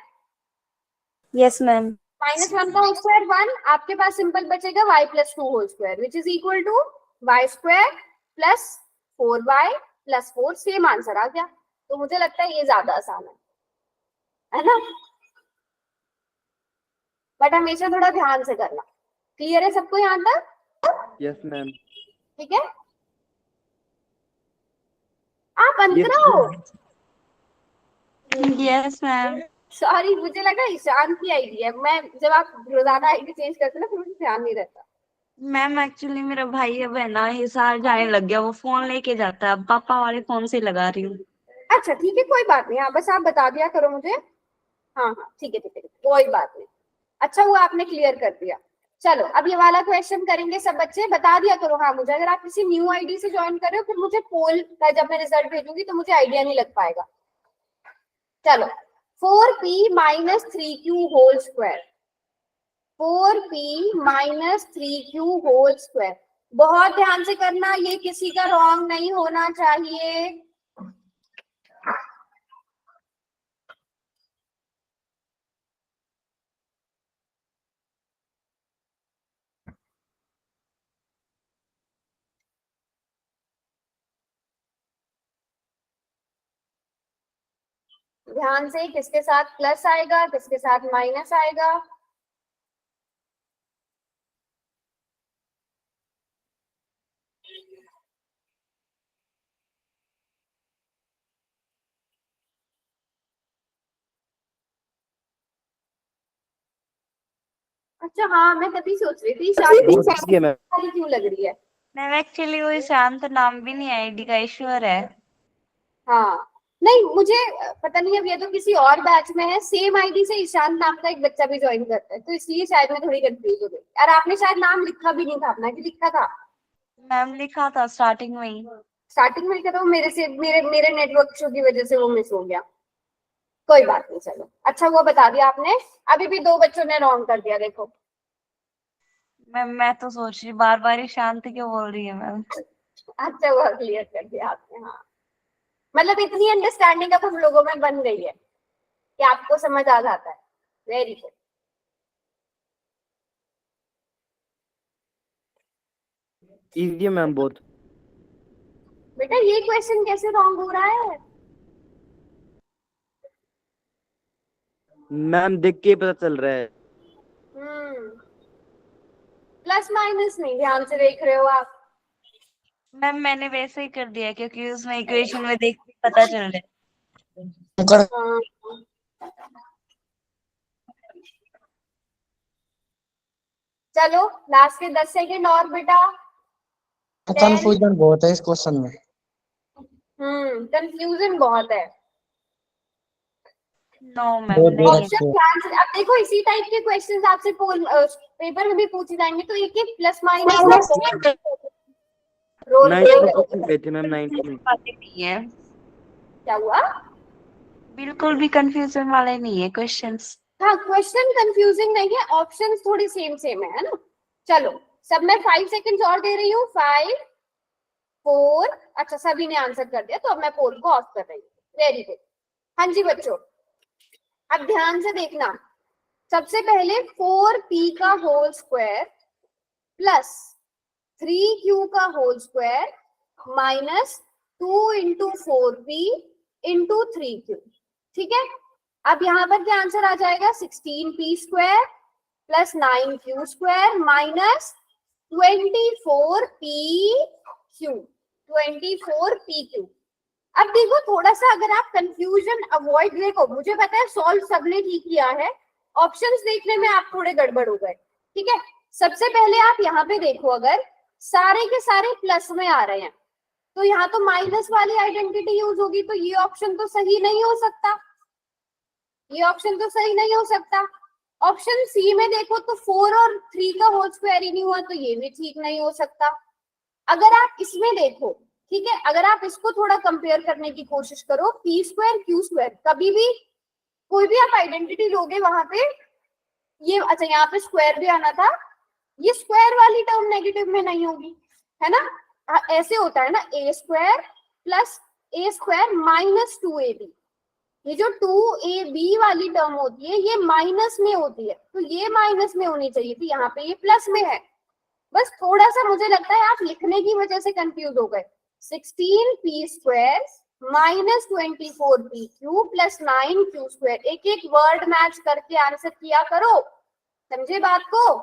यस मैम। -1 का होल स्क्वायर 1, आपके पास सिंपल बचेगा y + 2 whole square, which is equal to y square plus 4y + 4, same answer आ गया। तो मुझे लगता है ये ज्यादा आसान है ना, बट हमेशा थोड़ा ध्यान से करना। क्लियर है सबको यहाँ तक? Yes ma'am. ठीक है, आप अंतरा हो? Yes ma'am. सॉरी, मुझे लगा ईशान की आईडी है। मैं जब आप रोजाना आईडी चेंज करते ना, फिर मुझे ध्यान नहीं रहता। मैम एक्चुअली मेरा भाई अब है ना हिसार जाने लग गया, वो फोन लेके जाता है, अब पापा वाले फोन से लगा रही हूँ। अच्छा ठीक है, कोई बात नहीं, हाँ बस आप बता दिया करो मुझे। हाँ हाँ ठीक है ठीक है, कोई बात नहीं। अच्छा हुआ आपने क्लियर कर दिया। चलो अब ये वाला क्वेश्चन करेंगे सब बच्चे, बता दिया करो हाँ मुझे। अगर आप किसी न्यू आईडी से ज्वाइन कर रहे हो, फिर मुझे पोल का जब मैं रिजल्ट भेजूंगी तो मुझे आइडिया नहीं लग पाएगा। चलो, 4p - 3q whole square, 4p - 3q whole square. बहुत ध्यान से करना, ये किसी का रॉन्ग नहीं होना चाहिए। ध्यान से, किसके साथ प्लस आएगा, किसके साथ माइनस आएगा। अच्छा हाँ, मैं तभी सोच रही थी शायद मैम। क्यों लग रही है। मैम एक्चुअली वो शांत नाम भी नहीं है, आईडी का ईश्वर है। हाँ नहीं मुझे पता नहीं, अब ये तो किसी और बैच में है, सेम आईडी से ईशान नाम का एक बच्चा भी ज्वाइन करता है, तो इसलिए शायद मैं थोड़ी कंफ्यूज हो गई। और आपने शायद नाम लिखा भी नहीं था अपना, कि लिखा था? मैम लिखा था स्टार्टिंग में ही। स्टार्टिंग में लिखा था, मेरे से मेरे नेटवर्क इशू की वजह से वो मिस हो गया। कोई बात नहीं, चलो अच्छा हुआ बता दिया आपने। अभी भी 2 बच्चों ने रॉन्ग कर दिया, देखो। मैम मैं तो सोच रही बार बार ही शांति क्यों बोल रही है मैम। अच्छा हुआ क्लियर कर दिया आपने। हाँ मतलब इतनी अंडरस्टैंडिंग अब हम लोगों में बन गई है कि आपको समझ आ जाता है। Very good. इजी है मैम बहुत। बेटा ये क्वेश्चन कैसे रॉन्ग हो रहा है? मैम देख के ही पता चल रहा है। प्लस माइनस नहीं ध्यान से देख रहे हो आप? मैम मैंने वैसे ही कर दिया क्योंकि उसमें इक्वेशन में देख के पता चल रहा है। हाँ। चलो लास्ट के 10 सेकंड और बेटा। कंफ्यूजन बहुत है इस क्वेश्चन में। कंफ्यूजन बहुत है। नो मैम बहुत नहीं है। ऑप्शन ध्यान से, अब देखो इसी टाइप के क्वेश्चंस आपसे पेपर में भी पूछे जाएंगे, तो एक एक प्लस माइनस रोल 90 पे थे मैम, 90। बातें नहीं है, क्या हुआ? बिल्कुल भी कंफ्यूजन वाले नहीं है क्वेश्चंस। हाँ क्वेश्चन कंफ्यूजिंग नहीं है, ऑप्शंस थोड़ी सेम है ना। चलो सब मैं 5 सेकंड्स और दे रही हूँ। 5 4। अच्छा सभी ने आंसर कर दिया, तो अब मैं पोल को ऑफ कर रही हूँ। Very good. हाँ जी बच्चों, अब ध्यान से देखना। सबसे पहले 4p का होल स्क्वायर प्लस 3q का whole square minus 2 into 4p into 3q। ठीक है, अब यहाँ पर क्या आंसर आ जाएगा? 16p square plus 9q square minus 24pq। 24pq। अब देखो थोड़ा सा अगर आप कंफ्यूजन अवॉइड, देखो मुझे पता है सॉल्व सबने ठीक किया है, ऑप्शंस देखने में आप थोड़े गड़बड़ हो गए। ठीक है, सबसे पहले आप यहाँ पे देखो, अगर सारे के सारे प्लस में आ रहे हैं तो यहाँ तो माइनस वाली आइडेंटिटी यूज होगी, तो ये ऑप्शन तो सही नहीं हो सकता। ये ऑप्शन तो सही नहीं हो सकता। ऑप्शन सी में देखो तो 4 और 3 का होल स्क्वायर ही नहीं हुआ, तो ये भी ठीक नहीं हो सकता। अगर आप इसमें देखो, ठीक है, अगर आप इसको थोड़ा कंपेयर करने की कोशिश करो, पी स्क्वायर क्यू स्क्वायर, कभी भी कोई भी आप आइडेंटिटी लोगे वहां पे ये, अच्छा यहाँ पे स्क्वायर भी आना था, ये स्क्वायर वाली टर्म नेगेटिव में नहीं होगी, है ना। ऐसे होता है ना, ए स्क्वायर प्लस ए स्क्वायर माइनस 2ab। ये जो 2ab वाली टर्म होती है ये माइनस में होती है, तो ये माइनस में होनी चाहिए थी, यहाँ पे ये प्लस में है। बस थोड़ा सा मुझे लगता है आप लिखने की वजह से कंफ्यूज हो गए। 16p square minus 24pq plus 9q square, एक एक वर्ड मैच करके आंसर किया करो, समझे बात को?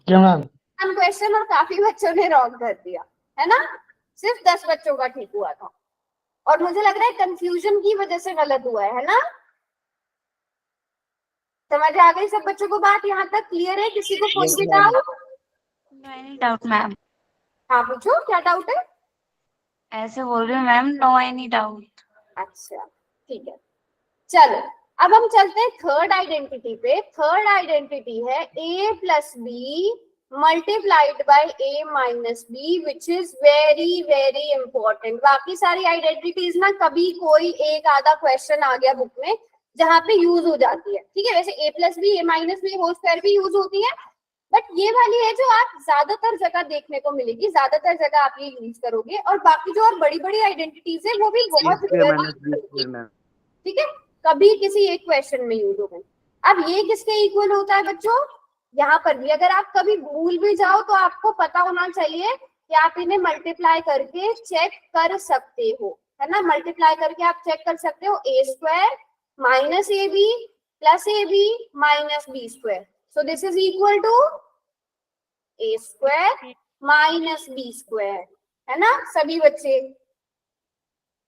क्या मैम? क्वेश्चन और काफी बच्चों ने रॉन्ग कर दिया है ना, सिर्फ 10 बच्चों का ठीक हुआ था, और मुझे लग रहा है कंफ्यूजन की वजह से गलत हुआ है ना। समझ आ गई सब बच्चों को बात? यहाँ तक क्लियर है? किसी को कोई भी doubt? No any doubt ma'am. हाँ पूछो, क्या डाउट है? ऐसे बोल रही हूँ मैम, नो एनी डाउट। अच्छा ठीक है, चलो अब हम चलते हैं थर्ड आइडेंटिटी पे। थर्ड आइडेंटिटी है a plus b multiplied by a minus b, which is very very important. बाकी सारी आइडेंटिटीज ना कभी कोई एक आधा क्वेश्चन आ गया बुक में जहाँ पे यूज हो जाती है, ठीक है। वैसे a plus b a minus B whole square भी यूज होती है, बट ये वाली है जो आप ज्यादातर जगह देखने को मिलेगी, ज्यादातर जगह आप ये यूज करोगे। और बाकी जो और बड़ी बड़ी आइडेंटिटीज है वो भी बहुत ठीक है, कभी किसी एक क्वेश्चन में यूज हो गई। अब ये किसके इक्वल होता है बच्चों? यहाँ पर भी अगर आप कभी भूल भी जाओ तो आपको पता होना चाहिए कि आप इन्हें मल्टीप्लाई करके चेक कर सकते हो, है ना। मल्टीप्लाई करके आप चेक कर सकते हो, A square minus A B plus A B minus B square, so this is equal to A square minus B square, है ना सभी बच्चे।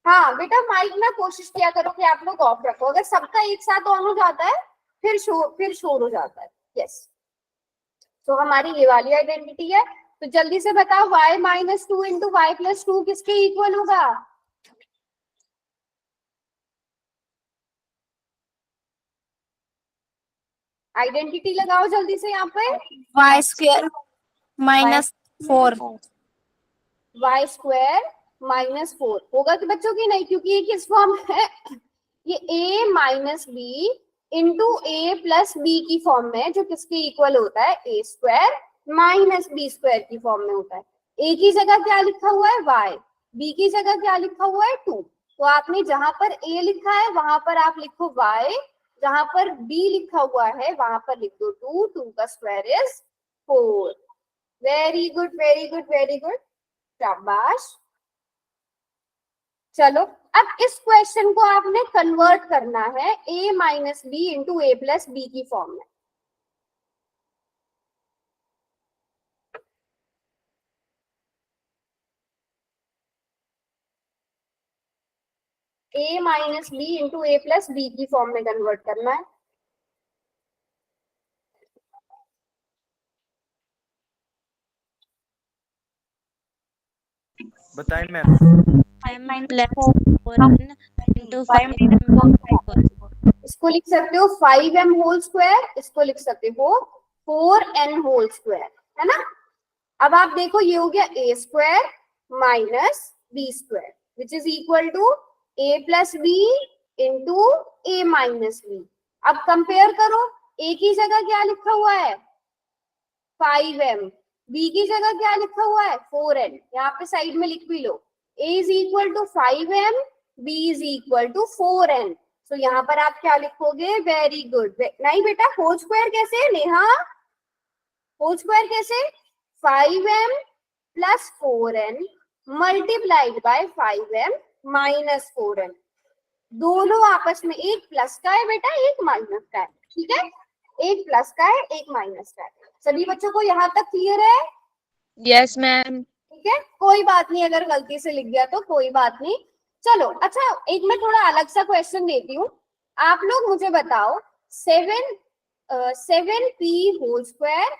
हाँ बेटा माइक में कोशिश किया करो कि आप लोग ऑफ रखो, अगर सबका एक साथ ऑन हो जाता है फिर शोर हो जाता है। यस, तो हमारी ये वाली आइडेंटिटी है। तो जल्दी से बताओ y minus 2 into y plus 2 किसके इक्वल होगा? आइडेंटिटी लगाओ जल्दी से यहाँ पे। y square minus 4 y square minus 4 होगा कि बच्चों की नहीं, क्योंकि ये किस फॉर्म है, ये a minus b into a plus b की फॉर्म में है, जो किसके इक्वल होता है a square minus B square की फॉर्म में होता है। a की जगह क्या लिखा हुआ है y, b की जगह क्या लिखा हुआ है 2। तो आपने जहां पर a लिखा है वहां पर आप लिखो y, जहां पर b लिखा हुआ है वहां पर लिख दो 2, 2 का square is 4। Very good very good very good, शाबाश। चलो अब इस क्वेश्चन को आपने कन्वर्ट करना है a minus b into a plus b की फॉर्म में। a minus b into a plus b की फॉर्म में कन्वर्ट करना है। बताएं मैम। 5 प्लस 4 इंटू 5 इसको लिख सकते हो 5m होल स्क्वायर, इसको लिख सकते हो 4n होल स्क्वायर, है ना। अब आप देखो ये हो गया a square minus B square which is equal to a plus b into a minus b. अब कंपेयर करो, a की जगह क्या लिखा हुआ है 5m, b की जगह क्या लिखा हुआ है 4n, यहाँ पे साइड में लिख भी लो। a is equal to 5m, b is equal to 4n। तो यहाँ पर आप क्या लिखोगे, वेरी गुड। नहीं बेटा, होल स्क्वायर कैसे नेहा, होल स्क्वायर कैसे, 5m plus 4n multiplied by 5m minus 4n। दोनों आपस में एक प्लस का है बेटा, एक माइनस का है, ठीक है, एक प्लस का है एक माइनस का है। सभी बच्चों को यहाँ तक क्लियर है? Yes ma'am. ठीक है, कोई बात नहीं, अगर गलती से लिख गया तो कोई बात नहीं। चलो अच्छा, एक मैं थोड़ा अलग सा क्वेश्चन देती हूँ, आप लोग मुझे बताओ 7p होल स्क्वायर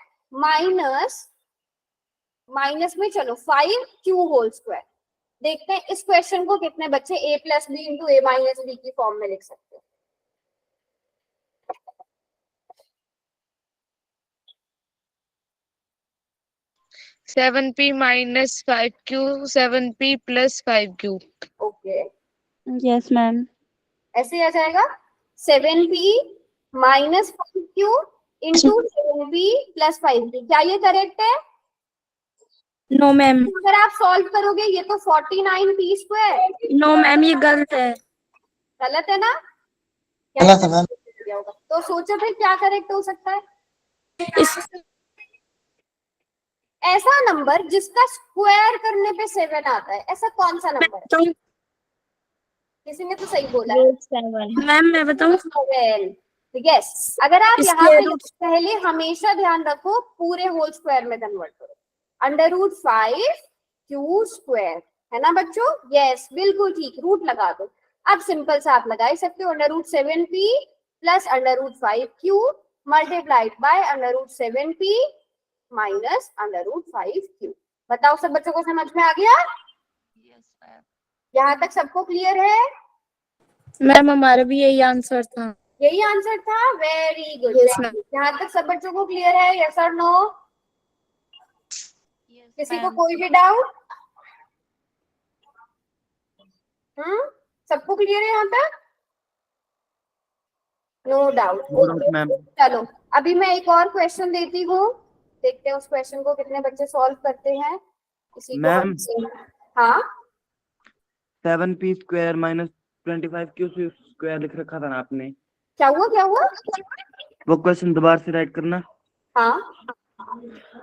माइनस में चलो 5q होल स्क्वायर। देखते हैं इस क्वेश्चन को कितने बच्चे a plus b into a minus b की फॉर्म में लिख सकते हैं। Seven p minus 5q 7p plus 5q। Okay, yes ma'am. ऐसे आ जाएगा 7p minus 5q into 7p plus 5p। क्या ये करेक्ट है? No ma'am. अगर आप सॉल्व करोगे ये तो 49p स्क्वायर। नो मैम, ये गलत है। गलत है ना? गलत है मैम। क्या होगा? तो सोचो फिर क्या करेक्ट हो सकता है। इस ऐसा नंबर जिसका स्क्वायर करने पे 7 आता है, ऐसा कौन सा नंबर है? तो किसी ने तो सही बोला है, मैम मैं बताऊं, 7। यस, अगर आप यहाँ Square पे root- पहले हमेशा ध्यान रखो पूरे होल स्क्वायर में कन्वर्ट करो, √5q स्क्वायर, है ना बच्चों? यस, बिल्कुल ठीक, रूट लगा दो। अब सिंपल सा आप लगा ही सकते हो, √7p plus √5q multiplied by √7p minus √5q। बताओ सब बच्चों को समझ में आ गया? यहाँ तक सबको क्लियर है? मैम हमारा भी यही आंसर था। यही आंसर था, वेरी गुड। Yes, ma'am. यहाँ तक सब बच्चों को क्लियर है, यस और नो? किसी को कोई भी डाउट? सबको क्लियर है यहाँ तक? No doubt. मैम। चलो अभी मैं एक और क्वेश्चन देती हूँ, देखते हैं उस क्वेश्चन को कितने बच्चे सॉल्व करते हैं। इसी को मैम। हाँ 7p square minus 25q square लिख रखा था ना आपने, क्या हुआ क्या हुआ? वो क्वेश्चन दोबारा से राइट करना। हाँ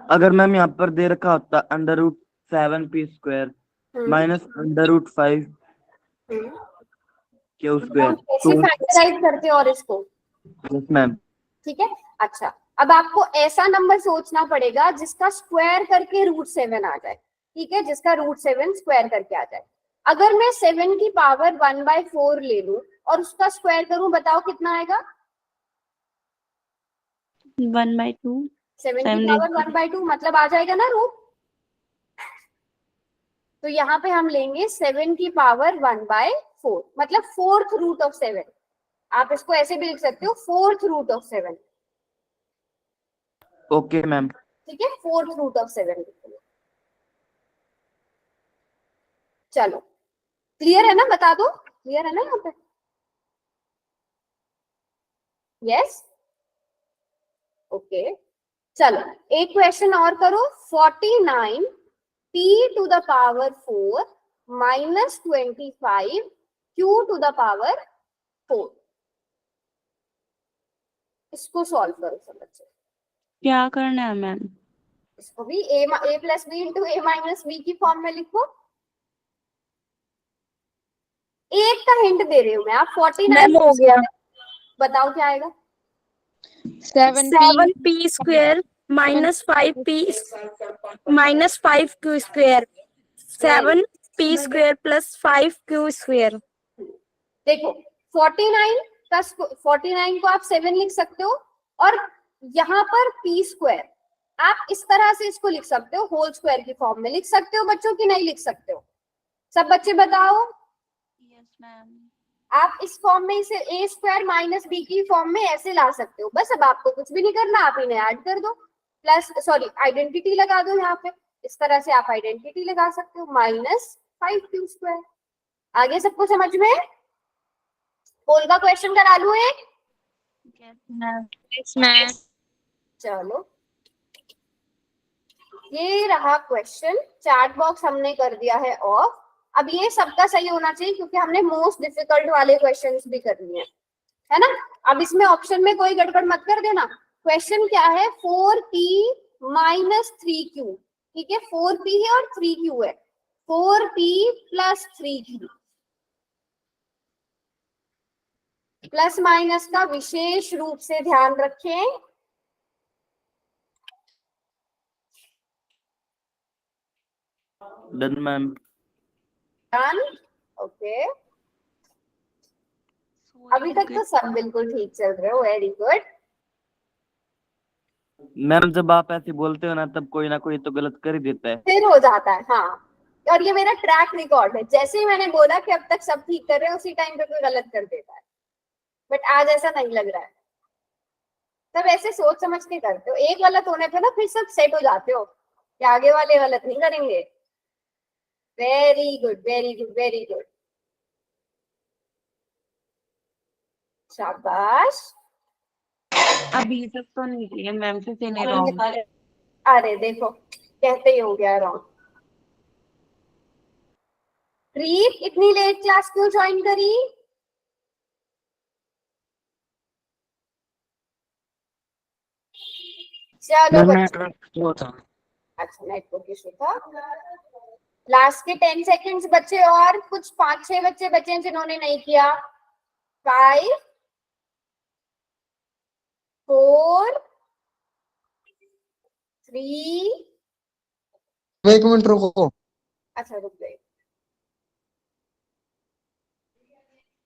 अगर मैम यहाँ पर दे रखा होता √7p square minus √5 q square, कैसे फैक्टराइज करते हैं और इसको? Yes ma'am. ठीक है, अच्छा अब आपको ऐसा नंबर सोचना पड़ेगा जिसका स्क्वायर करके √7 आ जाए, ठीक है, जिसका √7 स्क्वायर करके आ जाए। अगर मैं 7 की पावर 1/4 ले लूं और उसका स्क्वायर करूं, बताओ कितना आएगा? 1/2। 7 की पावर 1/2 मतलब आ जाएगा ना रूट। तो यहाँ पे हम लेंगे 7 की पावर 1/4 मतलब 4th रूट ऑफ 7। आप इसको ऐसे भी लिख सकते हो 4th root of 7। Okay ma'am. ठीक है, 4th रूट ऑफ 7 चलो क्लियर है ना, बता दो क्लियर है ना यहाँ पे? यस ओके चलो एक क्वेश्चन और करो। 49 p to the power 4 minus 25 q to the power 4। इसको सॉल्व करो सब बच्चे। क्या करना है मैम? इसको भी a plus b into a minus b की फॉर्म में लिखो। एक का हिंट दे रही हूँ मैं, आप 49 मैम हो गया। बताओ क्या आएगा? 7p square minus 5q square 7p square plus 5q square. देखो 49 का 49 को आप 7 लिख सकते हो, और यहाँ पर p स्क्वायर आप इस तरह से इसको लिख सकते हो, होल स्क्वायर की फॉर्म में लिख सकते हो बच्चों की नहीं लिख सकते हो? सब बच्चे बताओ। Yes ma'am. आप इस फॉर्म में इसे a स्क्वायर माइनस बी की फॉर्म में ऐसे ला सकते हो। बस अब आपको कुछ भी नहीं करना, आप इन्हें ऐड कर दो, प्लस सॉरी आइडेंटिटी लगा दो यहाँ पे। इस तरह से आप आइडेंटिटी लगा सकते हो, माइनस 5q स्क्वायर। आगे सबको समझ में? पोल का क्वेश्चन करा लूं एक? Yes ma'am. चलो ये रहा क्वेश्चन, चैट बॉक्स हमने कर दिया है ऑफ। अब ये सबका सही होना चाहिए क्योंकि हमने मोस्ट डिफिकल्ट वाले क्वेश्चंस भी करनी है ना। अब इसमें ऑप्शन में कोई गड़बड़ मत कर देना। क्वेश्चन क्या है? 4p minus 3q। ठीक है, 4p है और 3q है, 4p plus 3q। Plus minus का विशेष रूप से ध्यान रखें। Done ma'am. Done okay. अभी तक तो सब बिल्कुल ठीक चल रहे हो, वेरी गुड। मैम जब आप ऐसे बोलते हो ना तब कोई ना कोई तो गलत कर ही देता है। फिर हो जाता है हाँ, और ये मेरा ट्रैक रिकॉर्ड है। जैसे ही मैंने बोला कि अब तक सब ठीक कर रहे हैं, उसी टाइम पे कोई गलत कर देता है। बट आज ऐसा नहीं लग रहा है। तब ऐसे सोच समझ के करते हो, एक गलत होने पे ना फिर सब सेट हो जाते हो कि आगे वाले गलत नहीं करेंगे। Very good very good very good, शाबाश। अभी तक तो नहीं किए मैम, किसी ने रॉन्ग। अरे देखो कहते ही हो गया रॉन्ग। प्रीत इतनी लेट क्लास क्यों ज्वाइन करी? चलो बच्चे, अच्छा नेटवर्क इशू था। लास्ट के 10 सेकंड्स बचे, और कुछ 5-6 बच्चे बचे हैं जिन्होंने नहीं किया। 5 4 3 एक मिनट रुको। अच्छा रुक गए।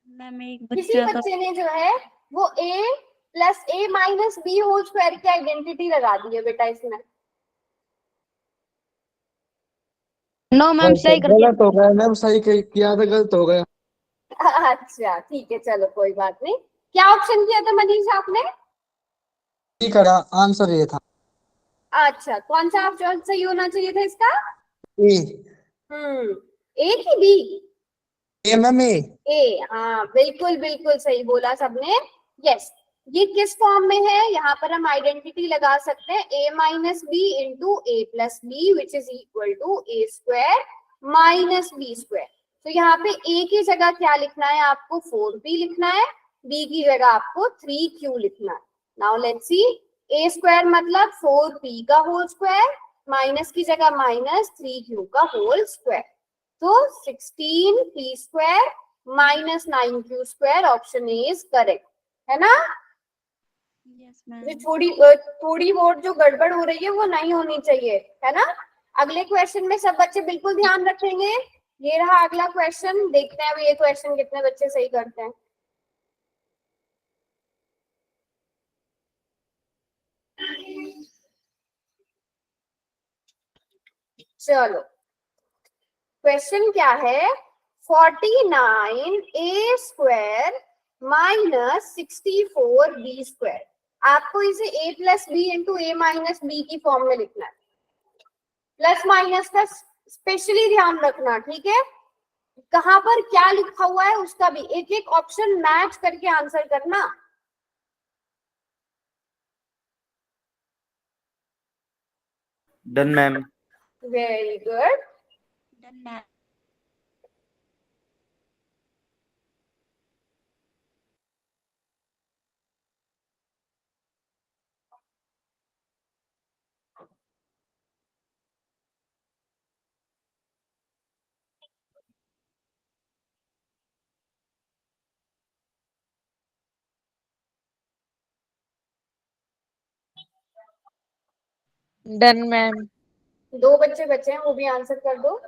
मैम एक किसी बच्चा था। बच्चे ने जो है वो a plus a minus B whole square की आइडेंटिटी लगा दी है बेटा इसमें। नो मैम सही कर दिया। गलत हो गया मैम, सही किया था, गलत हो गया। अच्छा ठीक है चलो कोई बात नहीं। क्या ऑप्शन किया था मनीष आपने? ठीक है, आंसर ये था अच्छा कौन सा ऑप्शन सही होना चाहिए था इसका? ए। ए की बी? ए मैम ए। ए, हाँ बिल्कुल बिल्कुल सही बोला सबने। यस, ये किस फॉर्म में है? यहाँ पर हम आइडेंटिटी लगा सकते हैं, a minus b into a plus b which is equal to A square minus B square. तो यहाँ पे a की जगह क्या लिखना है आपको? 4p लिखना है, b की जगह आपको 3q लिखना है। Now let's see, a square मतलब 4p का होल स्क्वायर, माइनस की जगह माइनस 3q का होल स्क्वायर। तो 16p square minus 9q square, option a is correct, है ना? यस जो मैम। थोड़ी बहुत जो गड़बड़ हो रही है वो नहीं होनी चाहिए, है ना? अगले क्वेश्चन में सब बच्चे बिल्कुल ध्यान रखेंगे। ये रहा अगला क्वेश्चन, देखते हैं अब ये क्वेश्चन कितने बच्चे सही करते हैं। चलो क्वेश्चन क्या है? 49 a square minus 64 b square. आपको इसे a plus b into a minus b की फॉर्म में लिखना है। प्लस माइनस का स्पेशली ध्यान रखना, ठीक है, कहां पर क्या लिखा हुआ है उसका भी एक एक ऑप्शन मैच करके आंसर करना। Done ma'am. Very good. Done, ma'am. Done ma'am. 2 बच्चे बचे हैं, वो भी आंसर कर दो।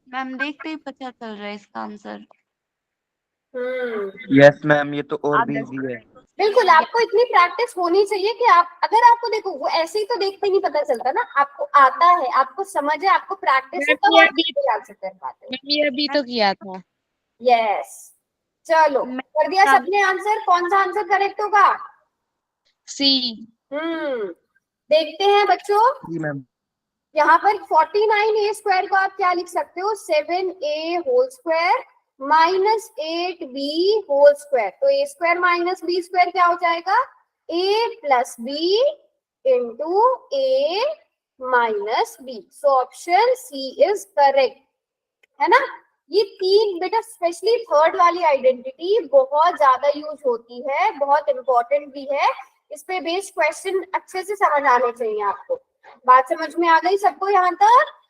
मैम देखते ही पता चल रहा है इसका आंसर। यस मैम, ये तो और भी आदर्श इजी है। बिल्कुल, आपको इतनी प्रैक्टिस होनी चाहिए कि आप अगर आपको देखो वो ऐसे ही तो देखते नहीं पता चलता ना, आपको आता है, आपको समझ है, आपको प्रैक्टिस है, तब आप आंसर कर पाते हो। मैम ये अभी तो किया था। यस, चलो मैं- कर दिया सबने आंसर। कौन सा आंसर करेक्ट होगा? सी। देखते हैं बच्चों, जी मैम। यहाँ पर 49a स्क्वायर को आप क्या लिख सकते हो? 7a whole square minus 8b whole square. तो a square minus b square क्या हो जाएगा? a plus b into a minus b. So option c is correct, है ना। ये 3 बेटा स्पेशली थर्ड वाली आइडेंटिटी बहुत ज्यादा यूज होती है, बहुत इंपॉर्टेंट भी है। इस पे बेस्ड क्वेश्चन अच्छे से समझ आने चाहिए आपको। बात समझ में आ गई सबको यहाँ तक?